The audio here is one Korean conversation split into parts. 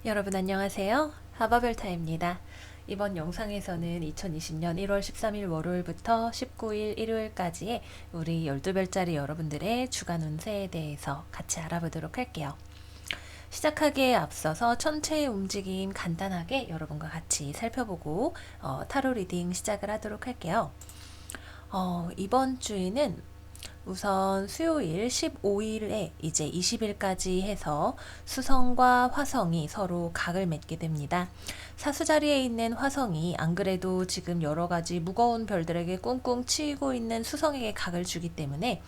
여러분 안녕하세요. 하바별타입니다. 이번 영상에서는 2020년 1월 13일 월요일부터 19일 일요일까지의 우리 12별자리 여러분들의 주간 운세에 대해서 같이 알아보도록 할게요. 시작하기에 앞서서 천체의 움직임 간단하게 여러분과 같이 살펴보고 타로 리딩 시작을 하도록 할게요. 이번 주에는 우선 수요일 15일에 이제 20일까지 해서 수성과 화성이 서로 각을 맺게 됩니다. 사수자리에 있는 화성이 안 그래도 지금 여러 가지 무거운 별들에게 꿍꿍 치이고 있는 수성에게 각을 주기 때문에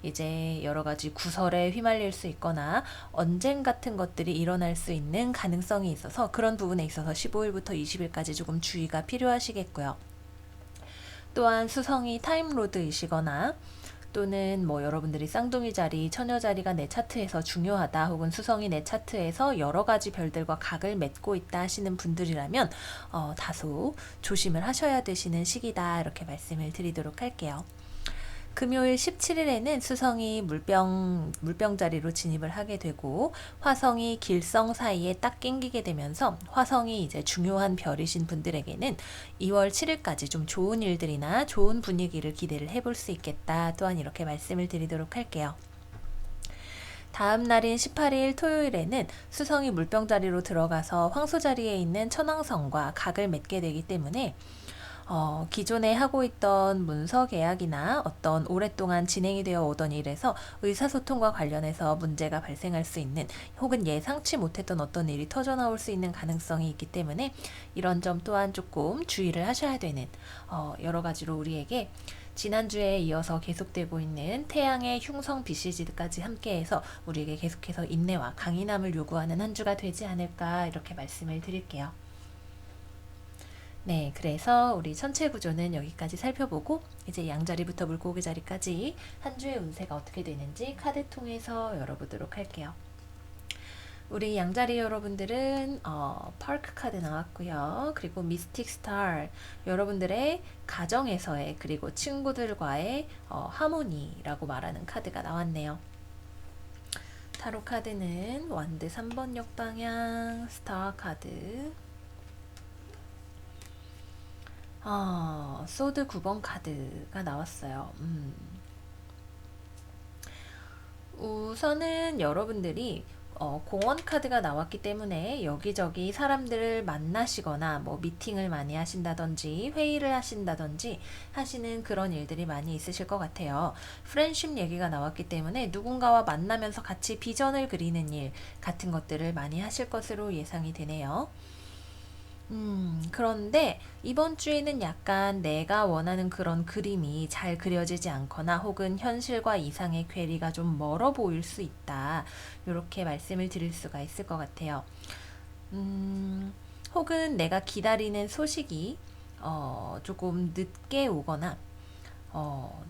이제 여러 가지 구설에 휘말릴 수 있거나 언쟁 같은 것들이 일어날 수 있는 가능성이 있어서 그런 부분에 있어서 15일부터 20일까지 조금 주의가 필요하시겠고요. 또한 수성이 타임로드이시거나 또는 여러분들이 쌍둥이 자리, 처녀 자리가 내 차트에서 중요하다 혹은 수성이 내 차트에서 여러 가지 별들과 각을 맺고 있다 하시는 분들이라면 다소 조심을 하셔야 되시는 시기다 이렇게 말씀을 드리도록 할게요. 금요일 17일에는 수성이 물병 자리로 진입을 하게 되고 화성이 길성 사이에 딱 낑기게 되면서 화성이 이제 중요한 별이신 분들에게는 2월 7일까지 좀 좋은 일들이나 좋은 분위기를 기대를 해볼 수 있겠다. 또한 이렇게 말씀을 드리도록 할게요. 다음 날인 18일 토요일에는 수성이 물병 자리로 들어가서 황소 자리에 있는 천왕성과 각을 맺게 되기 때문에 기존에 하고 있던 문서 계약이나 어떤 오랫동안 진행이 되어 오던 일에서 의사소통과 관련해서 문제가 발생할 수 있는 혹은 예상치 못했던 어떤 일이 터져나올 수 있는 가능성이 있기 때문에 이런 점 또한 조금 주의를 하셔야 되는 여러 가지로 우리에게 지난주에 이어서 계속되고 있는 태양의 흉성 BCG까지 함께해서 우리에게 계속해서 인내와 강인함을 요구하는 한 주가 되지 않을까 이렇게 말씀을 드릴게요. 네, 그래서 우리 천체 구조는 여기까지 살펴보고 이제 양자리부터 물고기 자리까지 한 주의 운세가 어떻게 되는지 카드 통해서 열어보도록 할게요. 우리 양자리 여러분들은 파크 카드 나왔고요. 그리고 미스틱 스타 여러분들의 가정에서의 그리고 친구들과의 하모니라고 말하는 카드가 나왔네요. 타로 카드는 완드 3번 역방향 스타 카드 소드 9번 카드가 나왔어요. 우선은 여러분들이 공원 카드가 나왔기 때문에 여기저기 사람들을 만나시거나 미팅을 많이 하신다든지 회의를 하신다든지 하시는 그런 일들이 많이 있으실 것 같아요. 프렌십 얘기가 나왔기 때문에 누군가와 만나면서 같이 비전을 그리는 일 같은 것들을 많이 하실 것으로 예상이 되네요. 그런데 이번 주에는 약간 내가 원하는 그런 그림이 잘 그려지지 않거나 혹은 현실과 이상의 괴리가 좀 멀어 보일 수 있다. 이렇게 말씀을 드릴 수가 있을 것 같아요. 혹은 내가 기다리는 소식이 조금 늦게 오거나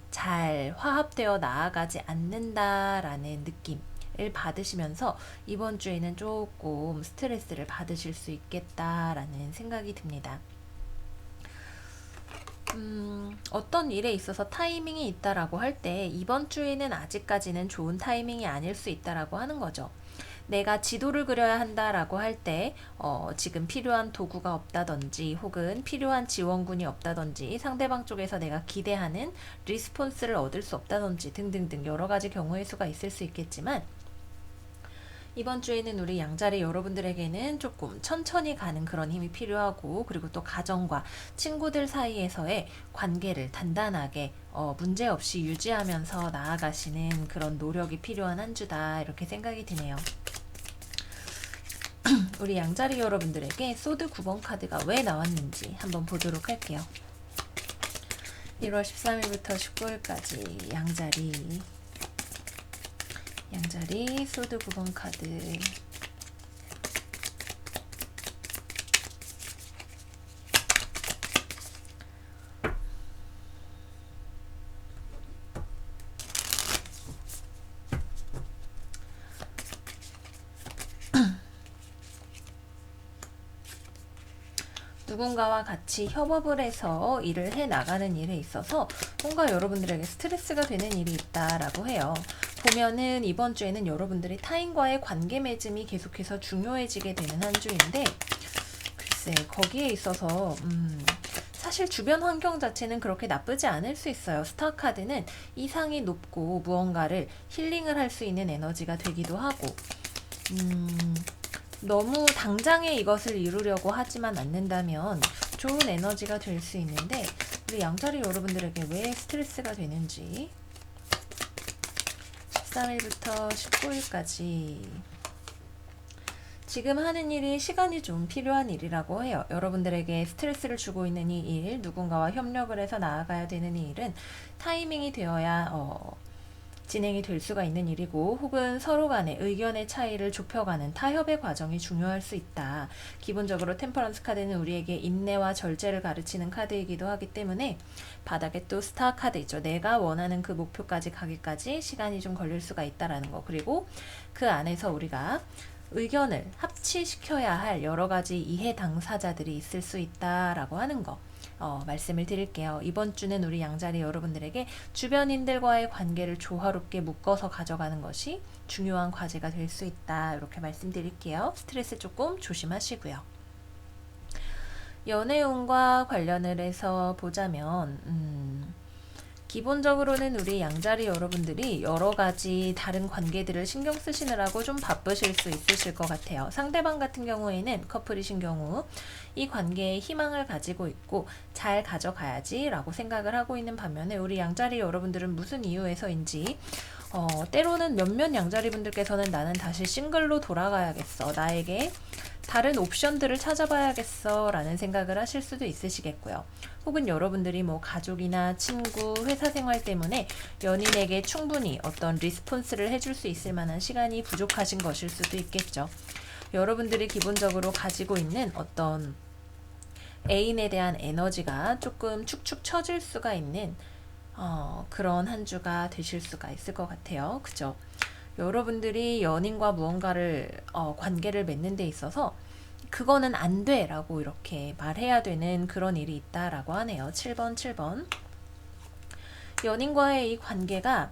잘 화합되어 나아가지 않는다라는 느낌을 받으시면서 이번 주에는 조금 스트레스를 받으실 수 있겠다라는 생각이 듭니다. 어떤 일에 있어서 타이밍이 있다라고 할 때 이번 주에는 아직까지는 좋은 타이밍이 아닐 수 있다라고 하는 거죠. 내가 지도를 그려야 한다라고 할 때 지금 필요한 도구가 없다든지 혹은 필요한 지원군이 없다든지 상대방 쪽에서 내가 기대하는 리스폰스를 얻을 수 없다든지 등등등 여러 가지 경우의 수가 있을 수 있겠지만 이번 주에는 우리 양자리 여러분들에게는 조금 천천히 가는 그런 힘이 필요하고 그리고 또 가정과 친구들 사이에서의 관계를 단단하게 문제없이 유지하면서 나아가시는 그런 노력이 필요한 한 주다 이렇게 생각이 드네요. 우리 양자리 여러분들에게 소드 9번 카드가 왜 나왔는지 한번 보도록 할게요. 1월 13일부터 19일까지 양자리 소드 9번 카드 누군가와 같이 협업을 해서 일을 해 나가는 일에 있어서 뭔가 여러분들에게 스트레스가 되는 일이 있다라고 해요. 보면은 이번 주에는 여러분들이 타인과의 관계 맺음이 계속해서 중요해지게 되는 한 주인데, 글쎄 거기에 있어서 사실 주변 환경 자체는 그렇게 나쁘지 않을 수 있어요. 스타 카드는 이상이 높고 무언가를 힐링을 할 수 있는 에너지가 되기도 하고, 너무 당장에 이것을 이루려고 하지만 않는다면 좋은 에너지가 될 수 있는데, 우리 양자리 여러분들에게 왜 스트레스가 되는지 13일부터 19일까지 지금 하는 일이 시간이 좀 필요한 일이라고 해요. 여러분들에게 스트레스를 주고 있는 이 일, 누군가와 협력을 해서 나아가야 되는 이 일은 타이밍이 되어야 진행이 될 수가 있는 일이고, 혹은 서로 간의 의견의 차이를 좁혀가는 타협의 과정이 중요할 수 있다. 기본적으로 템퍼런스 카드는 우리에게 인내와 절제를 가르치는 카드이기도 하기 때문에, 바닥에 또 스타 카드 있죠. 내가 원하는 그 목표까지 가기까지 시간이 좀 걸릴 수가 있다라는 거. 그리고 그 안에서 우리가 의견을 합치시켜야 할 여러 가지 이해 당사자들이 있을 수 있다라고 하는 거. 말씀을 드릴게요. 이번 주는 우리 양자리 여러분들에게 주변인들과의 관계를 조화롭게 묶어서 가져가는 것이 중요한 과제가 될 수 있다. 이렇게 말씀드릴게요. 스트레스 조금 조심하시고요. 연애운과 관련을 해서 보자면 기본적으로는 우리 양자리 여러분들이 여러 가지 다른 관계들을 신경 쓰시느라고 좀 바쁘실 수 있으실 것 같아요. 상대방 같은 경우에는 커플이신 경우 이 관계에 희망을 가지고 있고 잘 가져가야지 라고 생각을 하고 있는 반면에, 우리 양자리 여러분들은 무슨 이유에서인지 때로는 몇몇 양자리 분들께서는 나는 다시 싱글로 돌아가야겠어, 나에게 다른 옵션들을 찾아봐야겠어 라는 생각을 하실 수도 있으시겠고요. 혹은 여러분들이 뭐 가족이나 친구, 회사 생활 때문에 연인에게 충분히 어떤 리스폰스를 해줄 수 있을 만한 시간이 부족하신 것일 수도 있겠죠. 여러분들이 기본적으로 가지고 있는 어떤 애인에 대한 에너지가 조금 축축 처질 수가 있는 그런 한 주가 되실 수가 있을 것 같아요. 그죠? 여러분들이 연인과 무언가를 관계를 맺는 데 있어서 그거는 안 돼 라고 이렇게 말해야 되는 그런 일이 있다라고 하네요. 7번. 연인과의 이 관계가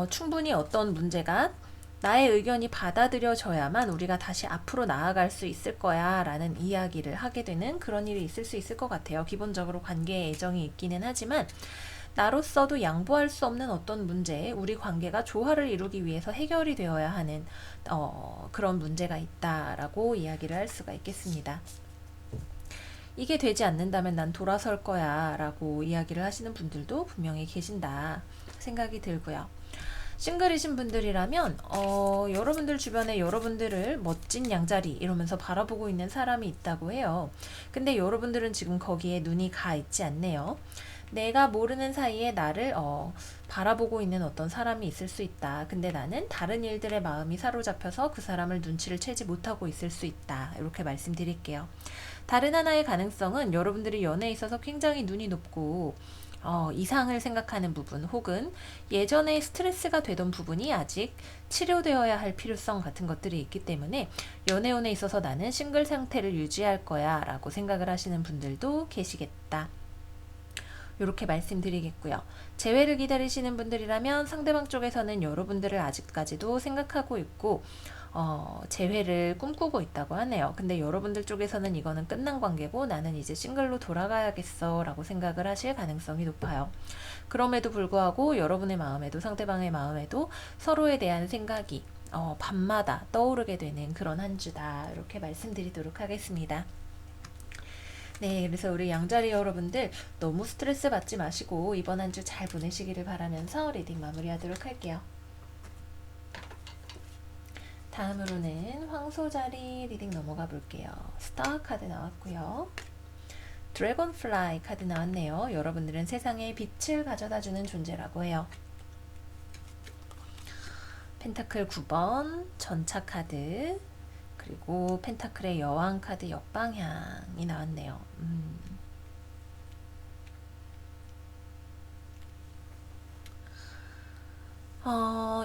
충분히 어떤 문제가 나의 의견이 받아들여져야만 우리가 다시 앞으로 나아갈 수 있을 거야 라는 이야기를 하게 되는 그런 일이 있을 수 있을 것 같아요. 기본적으로 관계에 애정이 있기는 하지만 나로서도 양보할 수 없는 어떤 문제, 우리 관계가 조화를 이루기 위해서 해결이 되어야 하는 그런 문제가 있다라고 이야기를 할 수가 있겠습니다. 이게 되지 않는다면 난 돌아설 거야 라고 이야기를 하시는 분들도 분명히 계신다 생각이 들고요. 싱글이신 분들이라면 여러분들 주변에 여러분들을 멋진 양자리 이러면서 바라보고 있는 사람이 있다고 해요. 근데 여러분들은 지금 거기에 눈이 가 있지 않네요. 내가 모르는 사이에 나를 바라보고 있는 어떤 사람이 있을 수 있다. 근데 나는 다른 일들의 마음이 사로잡혀서 그 사람을 눈치를 채지 못하고 있을 수 있다. 이렇게 말씀드릴게요. 다른 하나의 가능성은 여러분들이 연애에 있어서 굉장히 눈이 높고 이상을 생각하는 부분, 혹은 예전에 스트레스가 되던 부분이 아직 치료되어야 할 필요성 같은 것들이 있기 때문에 연애운에 있어서 나는 싱글 상태를 유지할 거야 라고 생각을 하시는 분들도 계시겠다. 이렇게 말씀드리겠고요. 재회를 기다리시는 분들이라면 상대방 쪽에서는 여러분들을 아직까지도 생각하고 있고 재회를 꿈꾸고 있다고 하네요. 근데 여러분들 쪽에서는 이거는 끝난 관계고 나는 이제 싱글로 돌아가야겠어 라고 생각을 하실 가능성이 높아요. 그럼에도 불구하고 여러분의 마음에도 상대방의 마음에도 서로에 대한 생각이 밤마다 떠오르게 되는 그런 한 주다, 이렇게 말씀드리도록 하겠습니다. 네, 그래서 우리 양자리 여러분들 너무 스트레스 받지 마시고 이번 한 주 잘 보내시기를 바라면서 리딩 마무리하도록 할게요. 다음으로는 황소자리 리딩 넘어가 볼게요. 스타 카드 나왔고요. 드래곤플라이 카드 나왔네요. 여러분들은 세상에 빛을 가져다주는 존재라고 해요. 펜타클 9번 전차 카드, 그리고 펜타클의 여왕 카드 역방향이 나왔네요.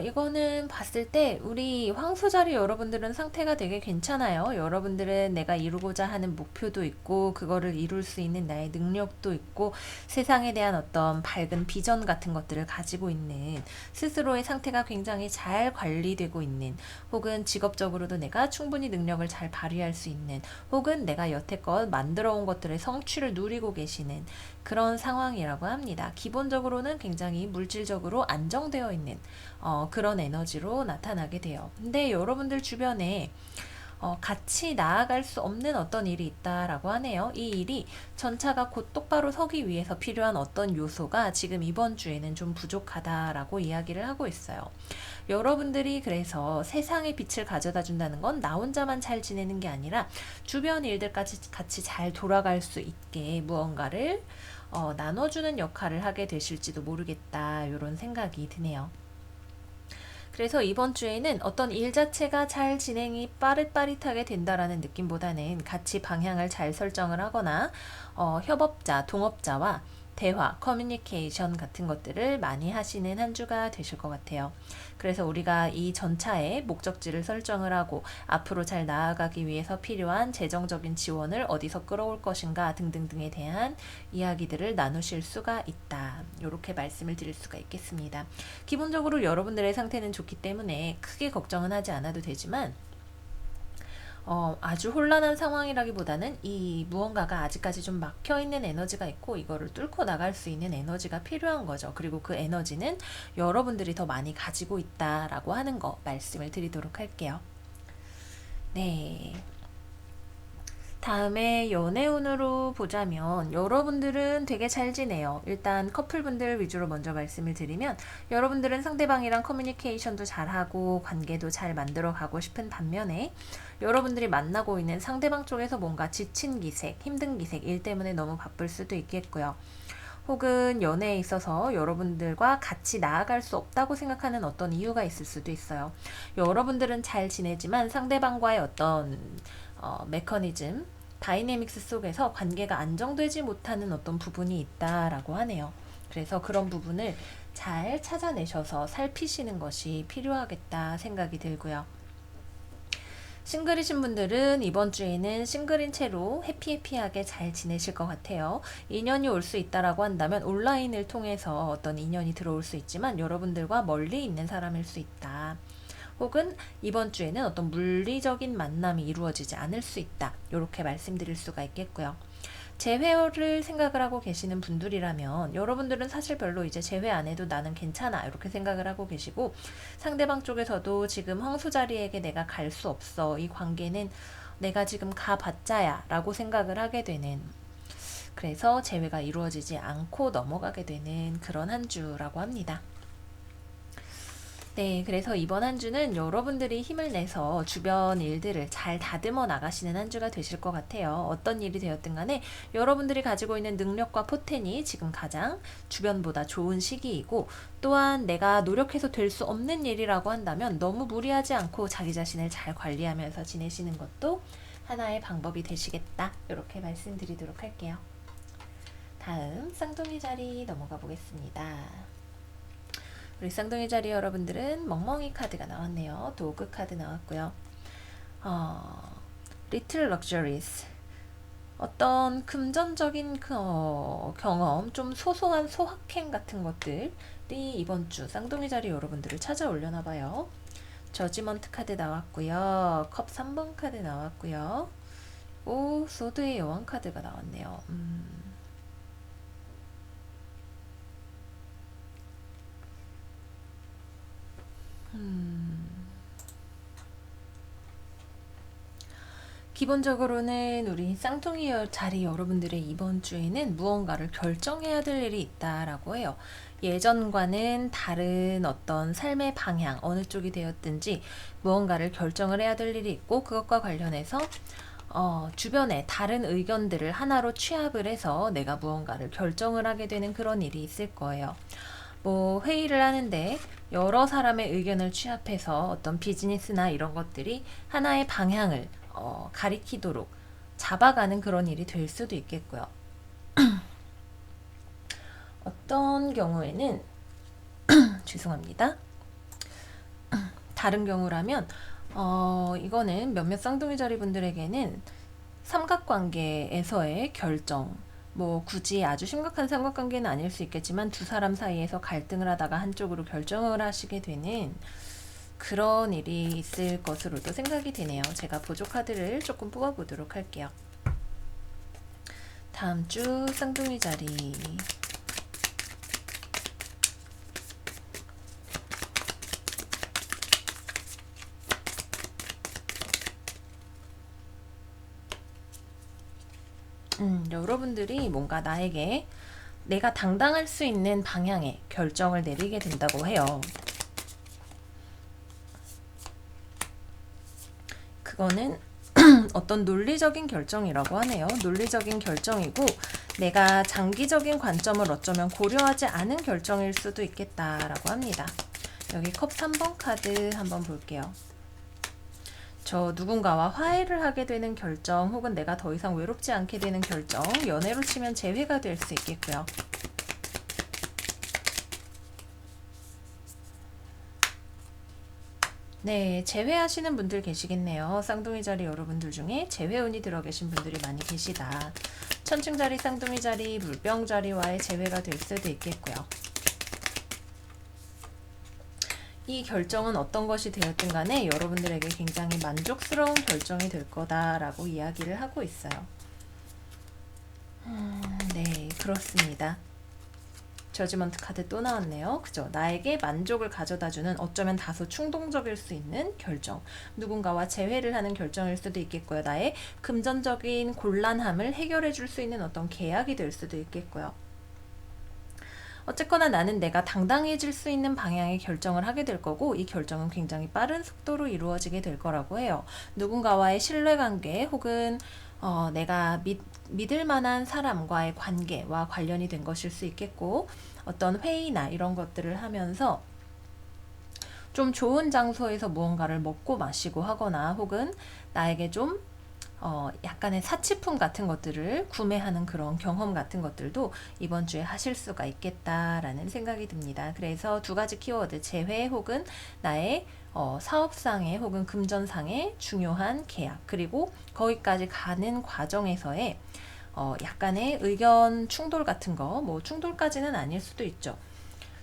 이거는 봤을 때 우리 황소자리 여러분들은 상태가 되게 괜찮아요. 여러분들은 내가 이루고자 하는 목표도 있고 그거를 이룰 수 있는 나의 능력도 있고 세상에 대한 어떤 밝은 비전 같은 것들을 가지고 있는 스스로의 상태가 굉장히 잘 관리되고 있는 혹은 직업적으로도 내가 충분히 능력을 잘 발휘할 수 있는 혹은 내가 여태껏 만들어 온 것들의 성취를 누리고 계시는 그런 상황이라고 합니다. 기본적으로는 굉장히 물질적으로 안정되어 있는 그런 에너지로 나타나게 돼요. 근데 여러분들 주변에 같이 나아갈 수 없는 어떤 일이 있다라고 하네요. 이 일이 전차가 곧 똑바로 서기 위해서 필요한 어떤 요소가 지금 이번 주에는 좀 부족하다라고 이야기를 하고 있어요. 여러분들이 그래서 세상의 빛을 가져다 준다는 건 나 혼자만 잘 지내는 게 아니라 주변 일들까지 같이 잘 돌아갈 수 있게 무언가를 나눠주는 역할을 하게 되실지도 모르겠다. 이런 생각이 드네요. 그래서 이번 주에는 어떤 일 자체가 잘 진행이 빠릿빠릿하게 된다라는 느낌보다는 같이 방향을 잘 설정을 하거나 협업자, 동업자와 대화, 커뮤니케이션 같은 것들을 많이 하시는 한 주가 되실 것 같아요. 그래서 우리가 이 전차의 목적지를 설정을 하고 앞으로 잘 나아가기 위해서 필요한 재정적인 지원을 어디서 끌어올 것인가 등등등에 대한 이야기들을 나누실 수가 있다. 이렇게 말씀을 드릴 수가 있겠습니다. 기본적으로 여러분들의 상태는 좋기 때문에 크게 걱정은 하지 않아도 되지만 아주 혼란한 상황이라기보다는 이 무언가가 아직까지 좀 막혀있는 에너지가 있고 이거를 뚫고 나갈 수 있는 에너지가 필요한 거죠. 그리고 그 에너지는 여러분들이 더 많이 가지고 있다라고 하는 거 말씀을 드리도록 할게요. 네. 다음에 연애운으로 보자면 여러분들은 되게 잘 지내요. 일단 커플분들 위주로 먼저 말씀을 드리면 여러분들은 상대방이랑 커뮤니케이션도 잘하고 관계도 잘 만들어가고 싶은 반면에 여러분들이 만나고 있는 상대방 쪽에서 뭔가 지친 기색, 힘든 기색, 일 때문에 너무 바쁠 수도 있겠고요. 혹은 연애에 있어서 여러분들과 같이 나아갈 수 없다고 생각하는 어떤 이유가 있을 수도 있어요. 여러분들은 잘 지내지만 상대방과의 어떤 메커니즘, 다이내믹스 속에서 관계가 안정되지 못하는 어떤 부분이 있다라고 하네요. 그래서 그런 부분을 잘 찾아내셔서 살피시는 것이 필요하겠다 생각이 들고요. 싱글이신 분들은 이번 주에는 싱글인 채로 해피해피하게 잘 지내실 것 같아요. 인연이 올 수 있다라고 한다면 온라인을 통해서 어떤 인연이 들어올 수 있지만 여러분들과 멀리 있는 사람일 수 있다. 혹은 이번 주에는 어떤 물리적인 만남이 이루어지지 않을 수 있다. 이렇게 말씀드릴 수가 있겠고요. 재회를 생각을 하고 계시는 분들이라면 여러분들은 사실 별로 이제 재회 안 해도 나는 괜찮아 이렇게 생각을 하고 계시고 상대방 쪽에서도 지금 황소 자리에게 내가 갈 수 없어 이 관계는 내가 지금 가봤자야 라고 생각을 하게 되는 그래서 재회가 이루어지지 않고 넘어가게 되는 그런 한 주라고 합니다. 네, 그래서 이번 한 주는 여러분들이 힘을 내서 주변 일들을 잘 다듬어 나가시는 한 주가 되실 것 같아요. 어떤 일이 되었든 간에 여러분들이 가지고 있는 능력과 포텐이 지금 가장 주변보다 좋은 시기이고 또한 내가 노력해서 될 수 없는 일이라고 한다면 너무 무리하지 않고 자기 자신을 잘 관리하면서 지내시는 것도 하나의 방법이 되시겠다. 이렇게 말씀드리도록 할게요. 다음 쌍둥이 자리 넘어가 보겠습니다. 우리 쌍둥이 자리 여러분들은 멍멍이 카드가 나왔네요. 도그 카드 나왔고요. Little Luxuries 어떤 금전적인 경험, 좀 소소한 소확행 같은 것들이 이번 주 쌍둥이 자리 여러분들을 찾아올려나 봐요. 저지먼트 카드 나왔고요. 컵 3번 카드 나왔고요. 오, 소드의 여왕 카드가 나왔네요. 기본적으로는 우리 쌍둥이 자리 여러분들의 이번 주에는 무언가를 결정해야 될 일이 있다라고 해요. 예전과는 다른 어떤 삶의 방향, 어느 쪽이 되었든지 무언가를 결정을 해야 될 일이 있고 그것과 관련해서 주변에 다른 의견들을 하나로 취합을 해서 내가 무언가를 결정을 하게 되는 그런 일이 있을 거예요. 뭐 회의를 하는데 여러 사람의 의견을 취합해서 어떤 비즈니스나 이런 것들이 하나의 방향을 가리키도록 잡아가는 그런 일이 될 수도 있겠고요. 어떤 경우에는 죄송합니다. 다른 경우라면 이거는 몇몇 쌍둥이 자리 분들에게는 삼각관계에서의 결정, 뭐 굳이 아주 심각한 삼각관계는 아닐 수 있겠지만 두 사람 사이에서 갈등을 하다가 한쪽으로 결정을 하시게 되는 그런 일이 있을 것으로도 생각이 되네요. 제가 보조 카드를 조금 뽑아보도록 할게요. 다음 주 쌍둥이 자리. 여러분들이 뭔가 나에게 내가 당당할 수 있는 방향의 결정을 내리게 된다고 해요. 그거는 어떤 논리적인 결정이라고 하네요. 논리적인 결정이고 내가 장기적인 관점을 어쩌면 고려하지 않은 결정일 수도 있겠다라고 합니다. 여기 컵 3번 카드 한번 볼게요. 저 누군가와 화해를 하게 되는 결정 혹은 내가 더 이상 외롭지 않게 되는 결정, 연애로 치면 재회가 될 수 있겠고요. 네, 재회하시는 분들 계시겠네요. 쌍둥이 자리 여러분들 중에 재회운이 들어 계신 분들이 많이 계시다. 천칭 자리, 쌍둥이 자리, 물병 자리와의 재회가 될 수도 있겠고요. 이 결정은 어떤 것이 되었든 간에 여러분들에게 굉장히 만족스러운 결정이 될 거다라고 이야기를 하고 있어요. 네, 그렇습니다. 저지먼트 카드 또 나왔네요. 그죠? 나에게 만족을 가져다주는 어쩌면 다소 충동적일 수 있는 결정. 누군가와 재회를 하는 결정일 수도 있겠고요. 나의 금전적인 곤란함을 해결해 줄 수 있는 어떤 계약이 될 수도 있겠고요. 어쨌거나 나는 내가 당당해질 수 있는 방향의 결정을 하게 될 거고 이 결정은 굉장히 빠른 속도로 이루어지게 될 거라고 해요. 누군가와의 신뢰관계 혹은 내가 믿을 만한 사람과의 관계와 관련이 된 것일 수 있겠고 어떤 회의나 이런 것들을 하면서 좀 좋은 장소에서 무언가를 먹고 마시고 하거나 혹은 나에게 좀 약간의 사치품 같은 것들을 구매하는 그런 경험 같은 것들도 이번 주에 하실 수가 있겠다라는 생각이 듭니다. 그래서 두 가지 키워드, 재회 혹은 나의 사업상의 혹은 금전상의 중요한 계약, 그리고 거기까지 가는 과정에서의 약간의 의견 충돌 같은 거, 뭐 충돌까지는 아닐 수도 있죠.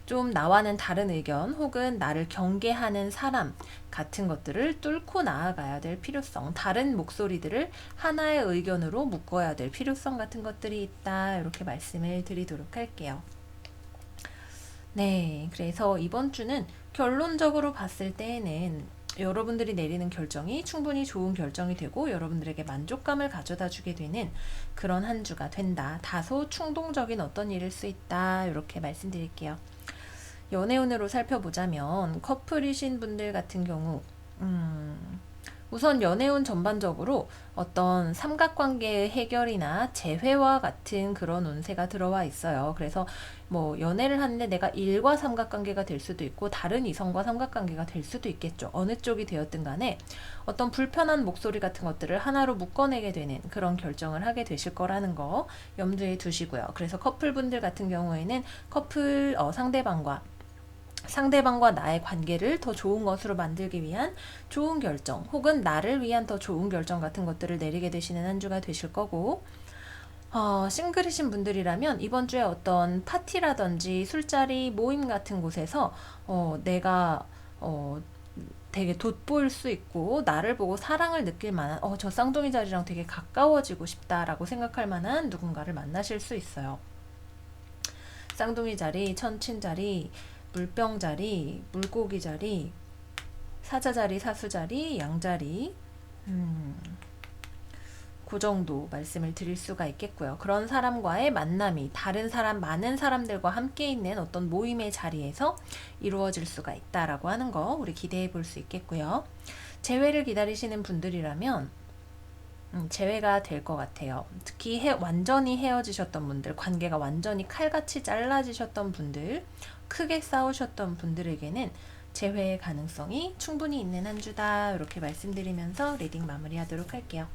좀 나와는 다른 의견 혹은 나를 경계하는 사람 같은 것들을 뚫고 나아가야 될 필요성, 다른 목소리들을 하나의 의견으로 묶어야 될 필요성 같은 것들이 있다. 이렇게 말씀을 드리도록 할게요. 네, 그래서 이번 주는 결론적으로 봤을 때에는 여러분들이 내리는 결정이 충분히 좋은 결정이 되고 여러분들에게 만족감을 가져다 주게 되는 그런 한 주가 된다. 다소 충동적인 어떤 일일 수 있다. 이렇게 말씀드릴게요. 연애운으로 살펴보자면 커플이신 분들 같은 경우 우선 연애운 전반적으로 어떤 삼각관계의 해결이나 재회와 같은 그런 운세가 들어와 있어요. 그래서 뭐 연애를 하는데 내가 일과 삼각관계가 될 수도 있고 다른 이성과 삼각관계가 될 수도 있겠죠. 어느 쪽이 되었든 간에 어떤 불편한 목소리 같은 것들을 하나로 묶어내게 되는 그런 결정을 하게 되실 거라는 거 염두에 두시고요. 그래서 커플분들 같은 경우에는 커플 상대방과 나의 관계를 더 좋은 것으로 만들기 위한 좋은 결정 혹은 나를 위한 더 좋은 결정 같은 것들을 내리게 되시는 한 주가 되실 거고 싱글이신 분들이라면 이번 주에 어떤 파티라든지 술자리 모임 같은 곳에서 내가 되게 돋보일 수 있고 나를 보고 사랑을 느낄 만한 저 쌍둥이 자리랑 되게 가까워지고 싶다라고 생각할 만한 누군가를 만나실 수 있어요. 쌍둥이 자리, 천친 자리, 물병 자리, 물고기 자리, 사자 자리, 사수 자리, 양 자리, 그 정도 말씀을 드릴 수가 있겠고요. 그런 사람과의 만남이 많은 사람들과 함께 있는 어떤 모임의 자리에서 이루어질 수가 있다라고 하는 거 우리 기대해 볼 수 있겠고요. 재회를 기다리시는 분들이라면 재회가 될 것 같아요. 특히 완전히 헤어지셨던 분들, 관계가 완전히 칼같이 잘라지셨던 분들, 크게 싸우셨던 분들에게는 재회의 가능성이 충분히 있는 한 주다. 이렇게 말씀드리면서 리딩 마무리하도록 할게요.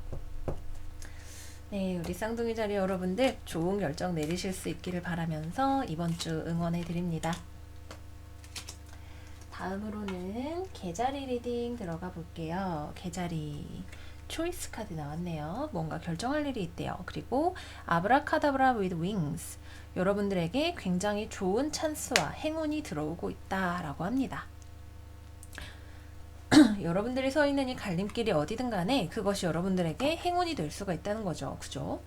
네, 우리 쌍둥이 자리 여러분들 좋은 결정 내리실 수 있기를 바라면서 이번 주 응원해 드립니다. 다음으로는 계자리 리딩 들어가 볼게요. 계자리 초이스 카드 나왔네요. 뭔가 결정할 일이 있대요. 그리고 아브라카다브라 with wings. 여러분들에게 굉장히 좋은 찬스와 행운이 들어오고 있다라고 합니다. 여러분들이 서 있는 이 갈림길이 어디든 간에 그것이 여러분들에게 행운이 될 수가 있다는 거죠. 그죠?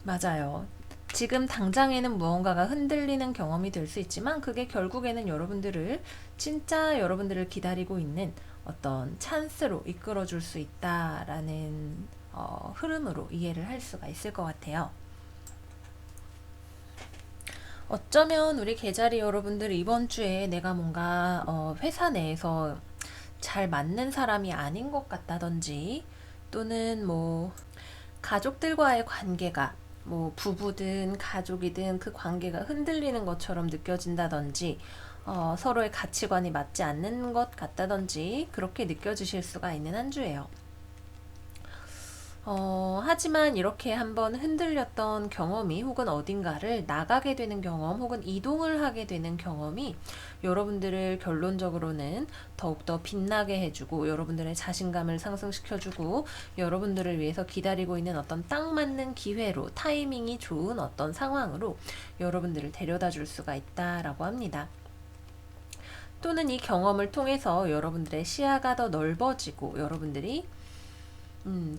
맞아요. 지금 당장에는 무언가가 흔들리는 경험이 될 수 있지만 그게 결국에는 진짜 여러분들을 기다리고 있는 어떤 찬스로 이끌어 줄 수 있다라는 흐름으로 이해를 할 수가 있을 것 같아요. 어쩌면 우리 계자리 여러분들 이번 주에 내가 뭔가 회사 내에서 잘 맞는 사람이 아닌 것 같다든지 또는 뭐 가족들과의 관계가 뭐 부부든 가족이든 그 관계가 흔들리는 것처럼 느껴진다든지 서로의 가치관이 맞지 않는 것 같다든지 그렇게 느껴지실 수가 있는 한 주예요. 하지만 이렇게 한번 흔들렸던 경험이 혹은 어딘가를 나가게 되는 경험 혹은 이동을 하게 되는 경험이 여러분들을 결론적으로는 더욱더 빛나게 해주고 여러분들의 자신감을 상승시켜주고 여러분들을 위해서 기다리고 있는 어떤 딱 맞는 기회로 타이밍이 좋은 어떤 상황으로 여러분들을 데려다 줄 수가 있다라고 합니다. 또는 이 경험을 통해서 여러분들의 시야가 더 넓어지고 여러분들이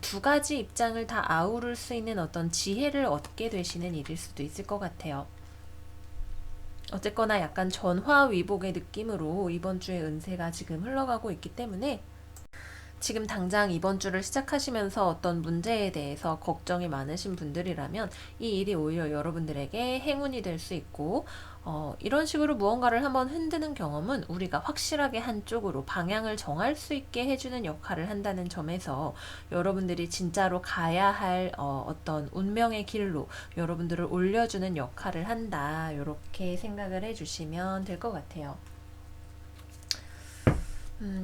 두 가지 입장을 다 아우를 수 있는 어떤 지혜를 얻게 되시는 일일 수도 있을 것 같아요. 어쨌거나 약간 전화위복의 느낌으로 이번 주의 운세가 지금 흘러가고 있기 때문에 지금 당장 이번 주를 시작하시면서 어떤 문제에 대해서 걱정이 많으신 분들이라면 이 일이 오히려 여러분들에게 행운이 될 수 있고 이런 식으로 무언가를 한번 흔드는 경험은 우리가 확실하게 한쪽으로 방향을 정할 수 있게 해주는 역할을 한다는 점에서 여러분들이 진짜로 가야 할 어떤 운명의 길로 여러분들을 올려주는 역할을 한다. 이렇게 생각을 해주시면 될 것 같아요.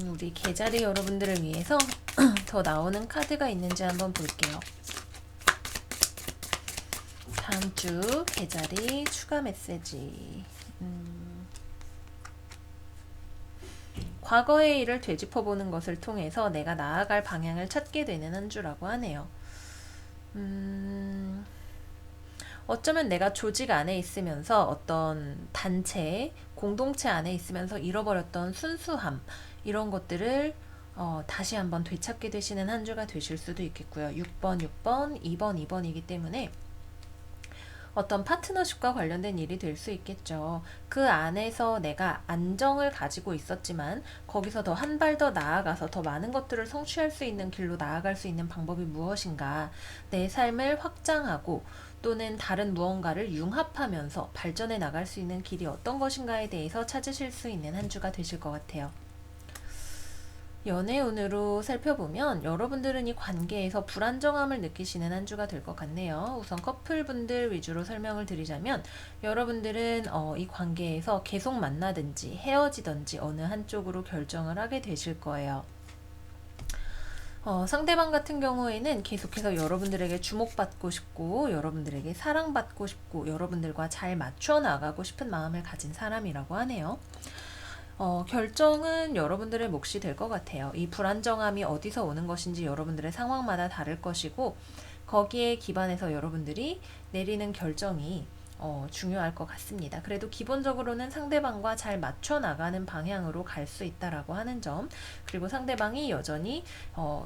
우리 계자리 여러분들을 위해서 더 나오는 카드가 있는지 한번 볼게요. 다음 주 계자리 추가 메시지. 과거의 일을 되짚어보는 것을 통해서 내가 나아갈 방향을 찾게 되는 한 주라고 하네요. 어쩌면 내가 조직 안에 있으면서 어떤 단체, 공동체 안에 있으면서 잃어버렸던 순수함, 이런 것들을 다시 한번 되찾게 되시는 한 주가 되실 수도 있겠고요. 6번, 6번, 2번, 2번이기 때문에 어떤 파트너십과 관련된 일이 될 수 있겠죠. 그 안에서 내가 안정을 가지고 있었지만 거기서 더 한 발 더 나아가서 더 많은 것들을 성취할 수 있는 길로 나아갈 수 있는 방법이 무엇인가, 내 삶을 확장하고 또는 다른 무언가를 융합하면서 발전해 나갈 수 있는 길이 어떤 것인가에 대해서 찾으실 수 있는 한 주가 되실 것 같아요. 연애운으로 살펴보면 여러분들은 이 관계에서 불안정함을 느끼시는 한 주가 될 것 같네요. 우선 커플분들 위주로 설명을 드리자면 여러분들은 이 관계에서 계속 만나든지 헤어지든지 어느 한쪽으로 결정을 하게 되실 거예요. 상대방 같은 경우에는 계속해서 여러분들에게 주목받고 싶고 여러분들에게 사랑받고 싶고 여러분들과 잘 맞춰 나가고 싶은 마음을 가진 사람이라고 하네요. 결정은 여러분들의 몫이 될 것 같아요. 이 불안정함이 어디서 오는 것인지 여러분들의 상황마다 다를 것이고 거기에 기반해서 여러분들이 내리는 결정이 중요할 것 같습니다. 그래도 기본적으로는 상대방과 잘 맞춰 나가는 방향으로 갈 수 있다라고 하는 점, 그리고 상대방이 여전히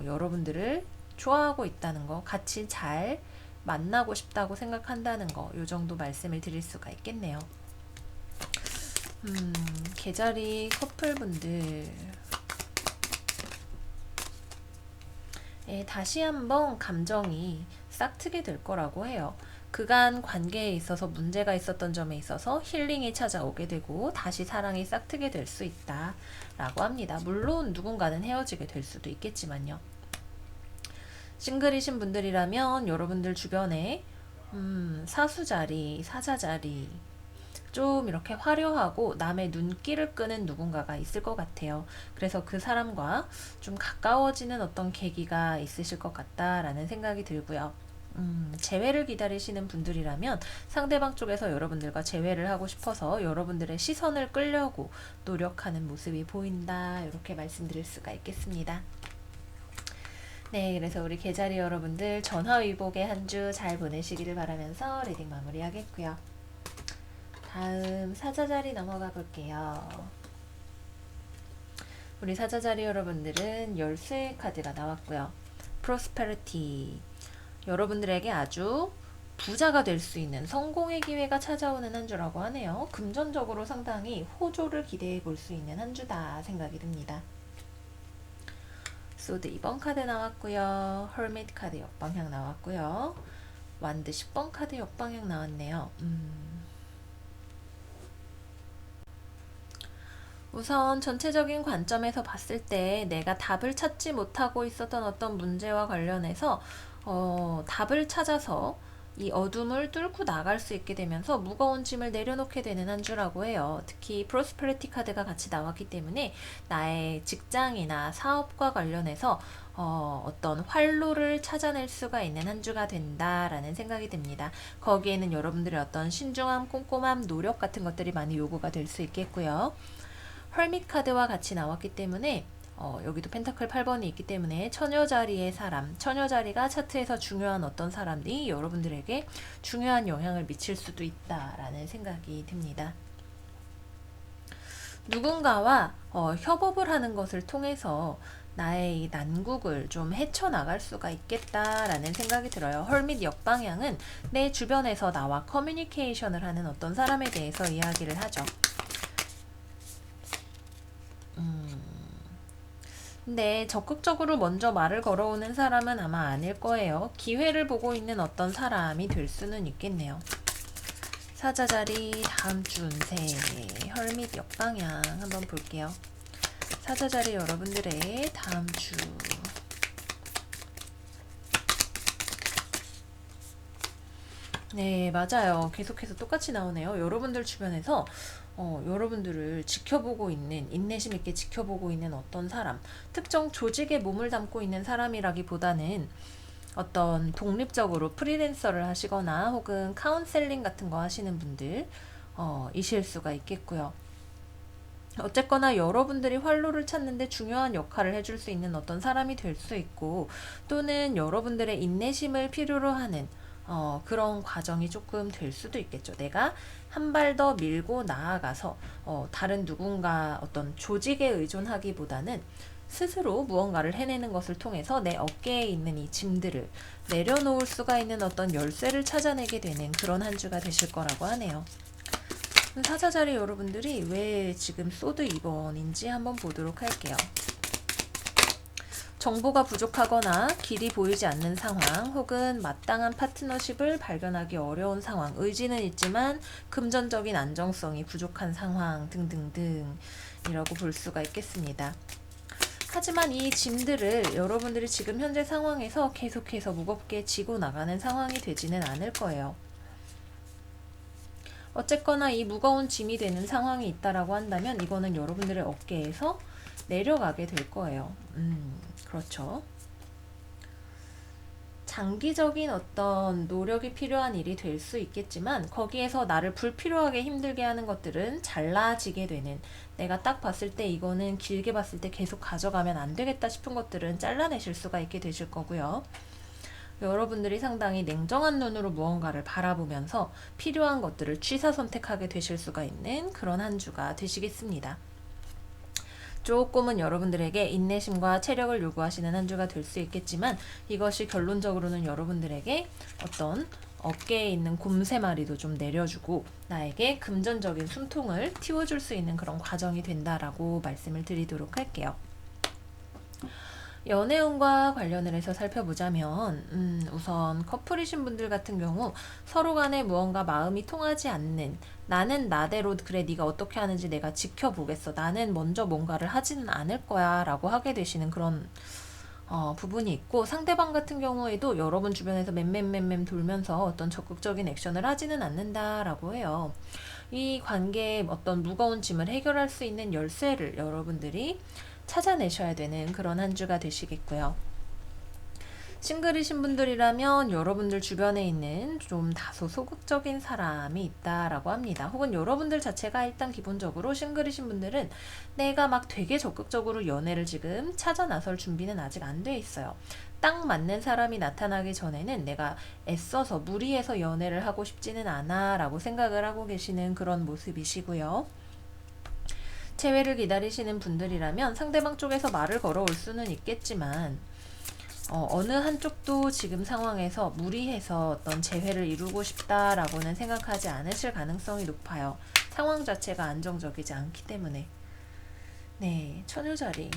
여러분들을 좋아하고 있다는 거, 같이 잘 만나고 싶다고 생각한다는 거, 요 정도 말씀을 드릴 수가 있겠네요. 계자리 커플분들 다시 한번 감정이 싹트게 될 거라고 해요. 그간 관계에 있어서 문제가 있었던 점에 있어서 힐링이 찾아오게 되고 다시 사랑이 싹트게 될 수 있다 라고 합니다. 물론 누군가는 헤어지게 될 수도 있겠지만요. 싱글이신 분들이라면 여러분들 주변에 사수자리, 사자자리 좀 이렇게 화려하고 남의 눈길을 끄는 누군가가 있을 것 같아요. 그래서 그 사람과 좀 가까워지는 어떤 계기가 있으실 것 같다라는 생각이 들고요. 재회를 기다리시는 분들이라면 상대방 쪽에서 여러분들과 재회를 하고 싶어서 여러분들의 시선을 끌려고 노력하는 모습이 보인다. 이렇게 말씀드릴 수가 있겠습니다. 네, 그래서 우리 개자리 여러분들 전화위복의 한 주 잘 보내시기를 바라면서 리딩 마무리하겠고요. 다음 사자자리 넘어가 볼게요. 우리 사자자리 여러분들은 열쇠 카드가 나왔고요. 프로스페리티. 여러분들에게 아주 부자가 될 수 있는 성공의 기회가 찾아오는 한 주라고 하네요. 금전적으로 상당히 호조를 기대해 볼 수 있는 한 주다 생각이 듭니다. 소드 2번 카드 나왔고요. 헐밋 카드 역방향 나왔고요. 완드 10번 카드 역방향 나왔네요. 우선 전체적인 관점에서 봤을 때 내가 답을 찾지 못하고 있었던 어떤 문제와 관련해서 답을 찾아서 이 어둠을 뚫고 나갈 수 있게 되면서 무거운 짐을 내려놓게 되는 한 주라고 해요. 특히 프로스페리티 카드가 같이 나왔기 때문에 나의 직장이나 사업과 관련해서 어떤 활로를 찾아낼 수가 있는 한 주가 된다라는 생각이 듭니다. 거기에는 여러분들의 어떤 신중함, 꼼꼼함, 노력 같은 것들이 많이 요구가 될 수 있겠고요. 헐밋 카드와 같이 나왔기 때문에 여기도 펜타클 8번이 있기 때문에 처녀 자리의 사람, 처녀 자리가 차트에서 중요한 어떤 사람이 여러분들에게 중요한 영향을 미칠 수도 있다라는 생각이 듭니다. 누군가와 협업을 하는 것을 통해서 나의 이 난국을 좀 헤쳐나갈 수가 있겠다라는 생각이 들어요. 헐밋 역방향은 내 주변에서 나와 커뮤니케이션을 하는 어떤 사람에 대해서 이야기를 하죠. 근데 적극적으로 먼저 말을 걸어오는 사람은 아마 아닐 거예요. 기회를 보고 있는 어떤 사람이 될 수는 있겠네요. 사자자리 다음 주 운세 헐밋 역방향 한번 볼게요. 사자자리 여러분들의 다음 주 네, 맞아요. 계속해서 똑같이 나오네요. 여러분들 주변에서 여러분들을 지켜보고 있는, 인내심 있게 지켜보고 있는 어떤 사람, 특정 조직에 몸을 담고 있는 사람이라기보다는 어떤 독립적으로 프리랜서를 하시거나 혹은 카운셀링 같은 거 하시는 분들 이실 수가 있겠고요. 어쨌거나 여러분들이 활로를 찾는데 중요한 역할을 해줄 수 있는 어떤 사람이 될 수 있고, 또는 여러분들의 인내심을 필요로 하는 그런 과정이 조금 될 수도 있겠죠. 내가 한 발 더 밀고 나아가서 다른 누군가 어떤 조직에 의존하기보다는 스스로 무언가를 해내는 것을 통해서 내 어깨에 있는 이 짐들을 내려놓을 수가 있는 어떤 열쇠를 찾아내게 되는 그런 한 주가 되실 거라고 하네요. 사자자리 여러분들이 왜 지금 소드 2번인지 한번 보도록 할게요. 정보가 부족하거나 길이 보이지 않는 상황, 혹은 마땅한 파트너십을 발견하기 어려운 상황, 의지는 있지만 금전적인 안정성이 부족한 상황 등등등 이라고 볼 수가 있겠습니다. 하지만 이 짐들을 여러분들이 지금 현재 상황에서 계속해서 무겁게 지고 나가는 상황이 되지는 않을 거예요. 어쨌거나 이 무거운 짐이 되는 상황이 있다라고 한다면 이거는 여러분들의 어깨에서 내려가게 될 거예요. 그렇죠. 장기적인 어떤 노력이 필요한 일이 될 수 있겠지만 거기에서 나를 불필요하게 힘들게 하는 것들은 잘라지게 되는, 내가 딱 봤을 때 이거는 길게 봤을 때 계속 가져가면 안 되겠다 싶은 것들은 잘라내실 수가 있게 되실 거고요. 여러분들이 상당히 냉정한 눈으로 무언가를 바라보면서 필요한 것들을 취사 선택하게 되실 수가 있는 그런 한 주가 되시겠습니다. 조금은 여러분들에게 인내심과 체력을 요구하시는 한 주가 될 수 있겠지만 이것이 결론적으로는 여러분들에게 어떤 어깨에 있는 곰새마리도 좀 내려주고 나에게 금전적인 숨통을 틔워줄 수 있는 그런 과정이 된다라고 말씀을 드리도록 할게요. 연애운과 관련을 해서 살펴보자면 우선 커플이신 분들 같은 경우 서로 간에 무언가 마음이 통하지 않는, 나는 나대로 그래 네가 어떻게 하는지 내가 지켜보겠어, 나는 먼저 뭔가를 하지는 않을 거야 라고 하게 되시는 그런 부분이 있고, 상대방 같은 경우에도 여러분 주변에서 맴맴맴맴 돌면서 어떤 적극적인 액션을 하지는 않는다라고 해요. 이 관계의 어떤 무거운 짐을 해결할 수 있는 열쇠를 여러분들이 찾아내셔야 되는 그런 한 주가 되시겠고요. 싱글이신 분들이라면 여러분들 주변에 있는 좀 다소 소극적인 사람이 있다라고 합니다. 혹은 여러분들 자체가 일단 기본적으로 싱글이신 분들은 내가 막 되게 적극적으로 연애를 지금 찾아 나설 준비는 아직 안 돼 있어요. 딱 맞는 사람이 나타나기 전에는 내가 애써서 무리해서 연애를 하고 싶지는 않아 라고 생각을 하고 계시는 그런 모습이시고요. 재회를 기다리시는 분들이라면 상대방 쪽에서 말을 걸어올 수는 있겠지만 어느 한쪽도 지금 상황에서 무리해서 어떤 재회를 이루고 싶다라고는 생각하지 않으실 가능성이 높아요. 상황 자체가 안정적이지 않기 때문에. 네, 처녀자리.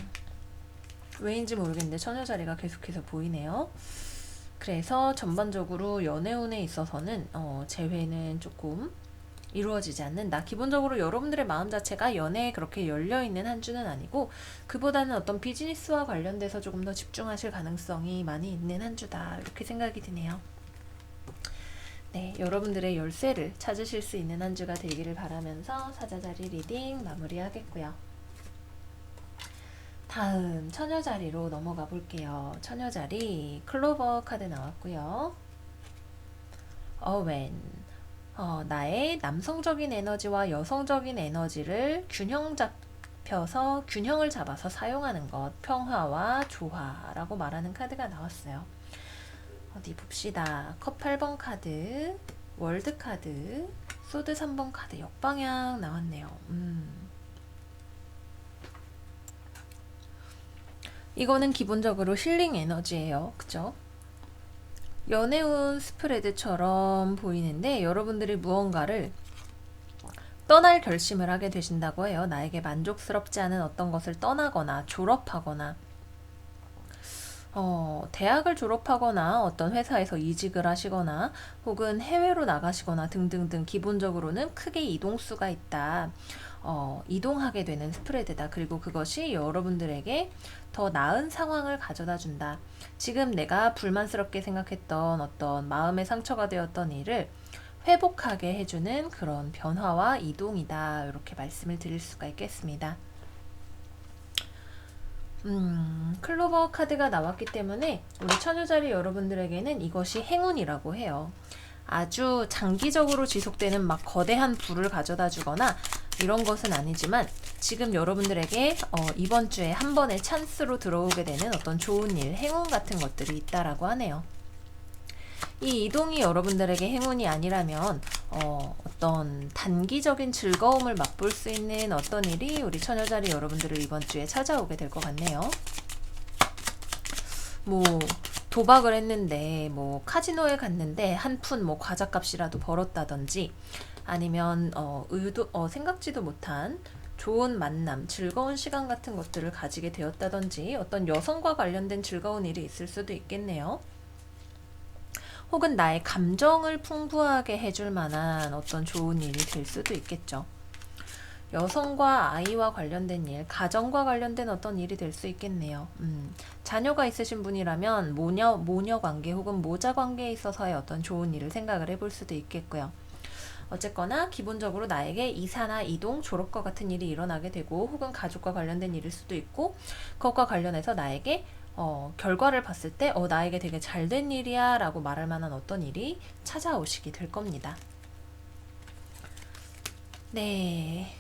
왜인지 모르겠는데 처녀자리가 계속해서 보이네요. 그래서 전반적으로 연애운에 있어서는 재회는 조금 이루어지지 않는다. 기본적으로 여러분들의 마음 자체가 연애에 그렇게 열려있는 한 주는 아니고 그보다는 어떤 비즈니스와 관련돼서 조금 더 집중하실 가능성이 많이 있는 한 주다. 이렇게 생각이 드네요. 네, 여러분들의 열쇠를 찾으실 수 있는 한 주가 되기를 바라면서 사자자리 리딩 마무리하겠고요. 다음 처녀자리로 넘어가 볼게요. 처녀자리 클로버 카드 나왔고요. 어웬 나의 남성적인 에너지와 여성적인 에너지를 균형을 잡아서 사용하는 것, 평화와 조화라고 말하는 카드가 나왔어요. 어디 봅시다. 컵 8번 카드, 월드 카드, 소드 3번 카드, 역방향 나왔네요. 이거는 기본적으로 힐링 에너지예요. 그죠? 연애운 스프레드처럼 보이는데 여러분들이 무언가를 떠날 결심을 하게 되신다고 해요. 나에게 만족스럽지 않은 어떤 것을 떠나거나 졸업하거나 대학을 졸업하거나 어떤 회사에서 이직을 하시거나 혹은 해외로 나가시거나 등등등 기본적으로는 크게 이동수가 있다. 이동하게 되는 스프레드다. 그리고 그것이 여러분들에게 더 나은 상황을 가져다 준다. 지금 내가 불만스럽게 생각했던 어떤 마음의 상처가 되었던 일을 회복하게 해주는 그런 변화와 이동이다. 이렇게 말씀을 드릴 수가 있겠습니다. 클로버 카드가 나왔기 때문에 우리 처녀자리 여러분들에게는 이것이 행운이라고 해요. 아주 장기적으로 지속되는 막 거대한 부를 가져다 주거나 이런 것은 아니지만 지금 여러분들에게 이번 주에 한 번의 찬스로 들어오게 되는 어떤 좋은 일, 행운 같은 것들이 있다라고 하네요. 이 이동이 여러분들에게 행운이 아니라면 어떤 단기적인 즐거움을 맛볼 수 있는 어떤 일이 우리 처녀자리 여러분들을 이번 주에 찾아오게 될 것 같네요. 뭐 도박을 했는데 뭐 카지노에 갔는데 한 푼 뭐 과자값이라도 벌었다든지 아니면 생각지도 못한 좋은 만남, 즐거운 시간 같은 것들을 가지게 되었다든지 어떤 여성과 관련된 즐거운 일이 있을 수도 있겠네요. 혹은 나의 감정을 풍부하게 해줄 만한 어떤 좋은 일이 될 수도 있겠죠. 여성과 아이와 관련된 일, 가정과 관련된 어떤 일이 될 수 있겠네요. 자녀가 있으신 분이라면 모녀 관계 혹은 모자 관계에 있어서의 어떤 좋은 일을 생각을 해볼 수도 있겠고요. 어쨌거나 기본적으로 나에게 이사나 이동, 졸업과 같은 일이 일어나게 되고 혹은 가족과 관련된 일일 수도 있고 그것과 관련해서 나에게 결과를 봤을 때 나에게 되게 잘된 일이야 라고 말할 만한 어떤 일이 찾아오시게 될 겁니다. 네,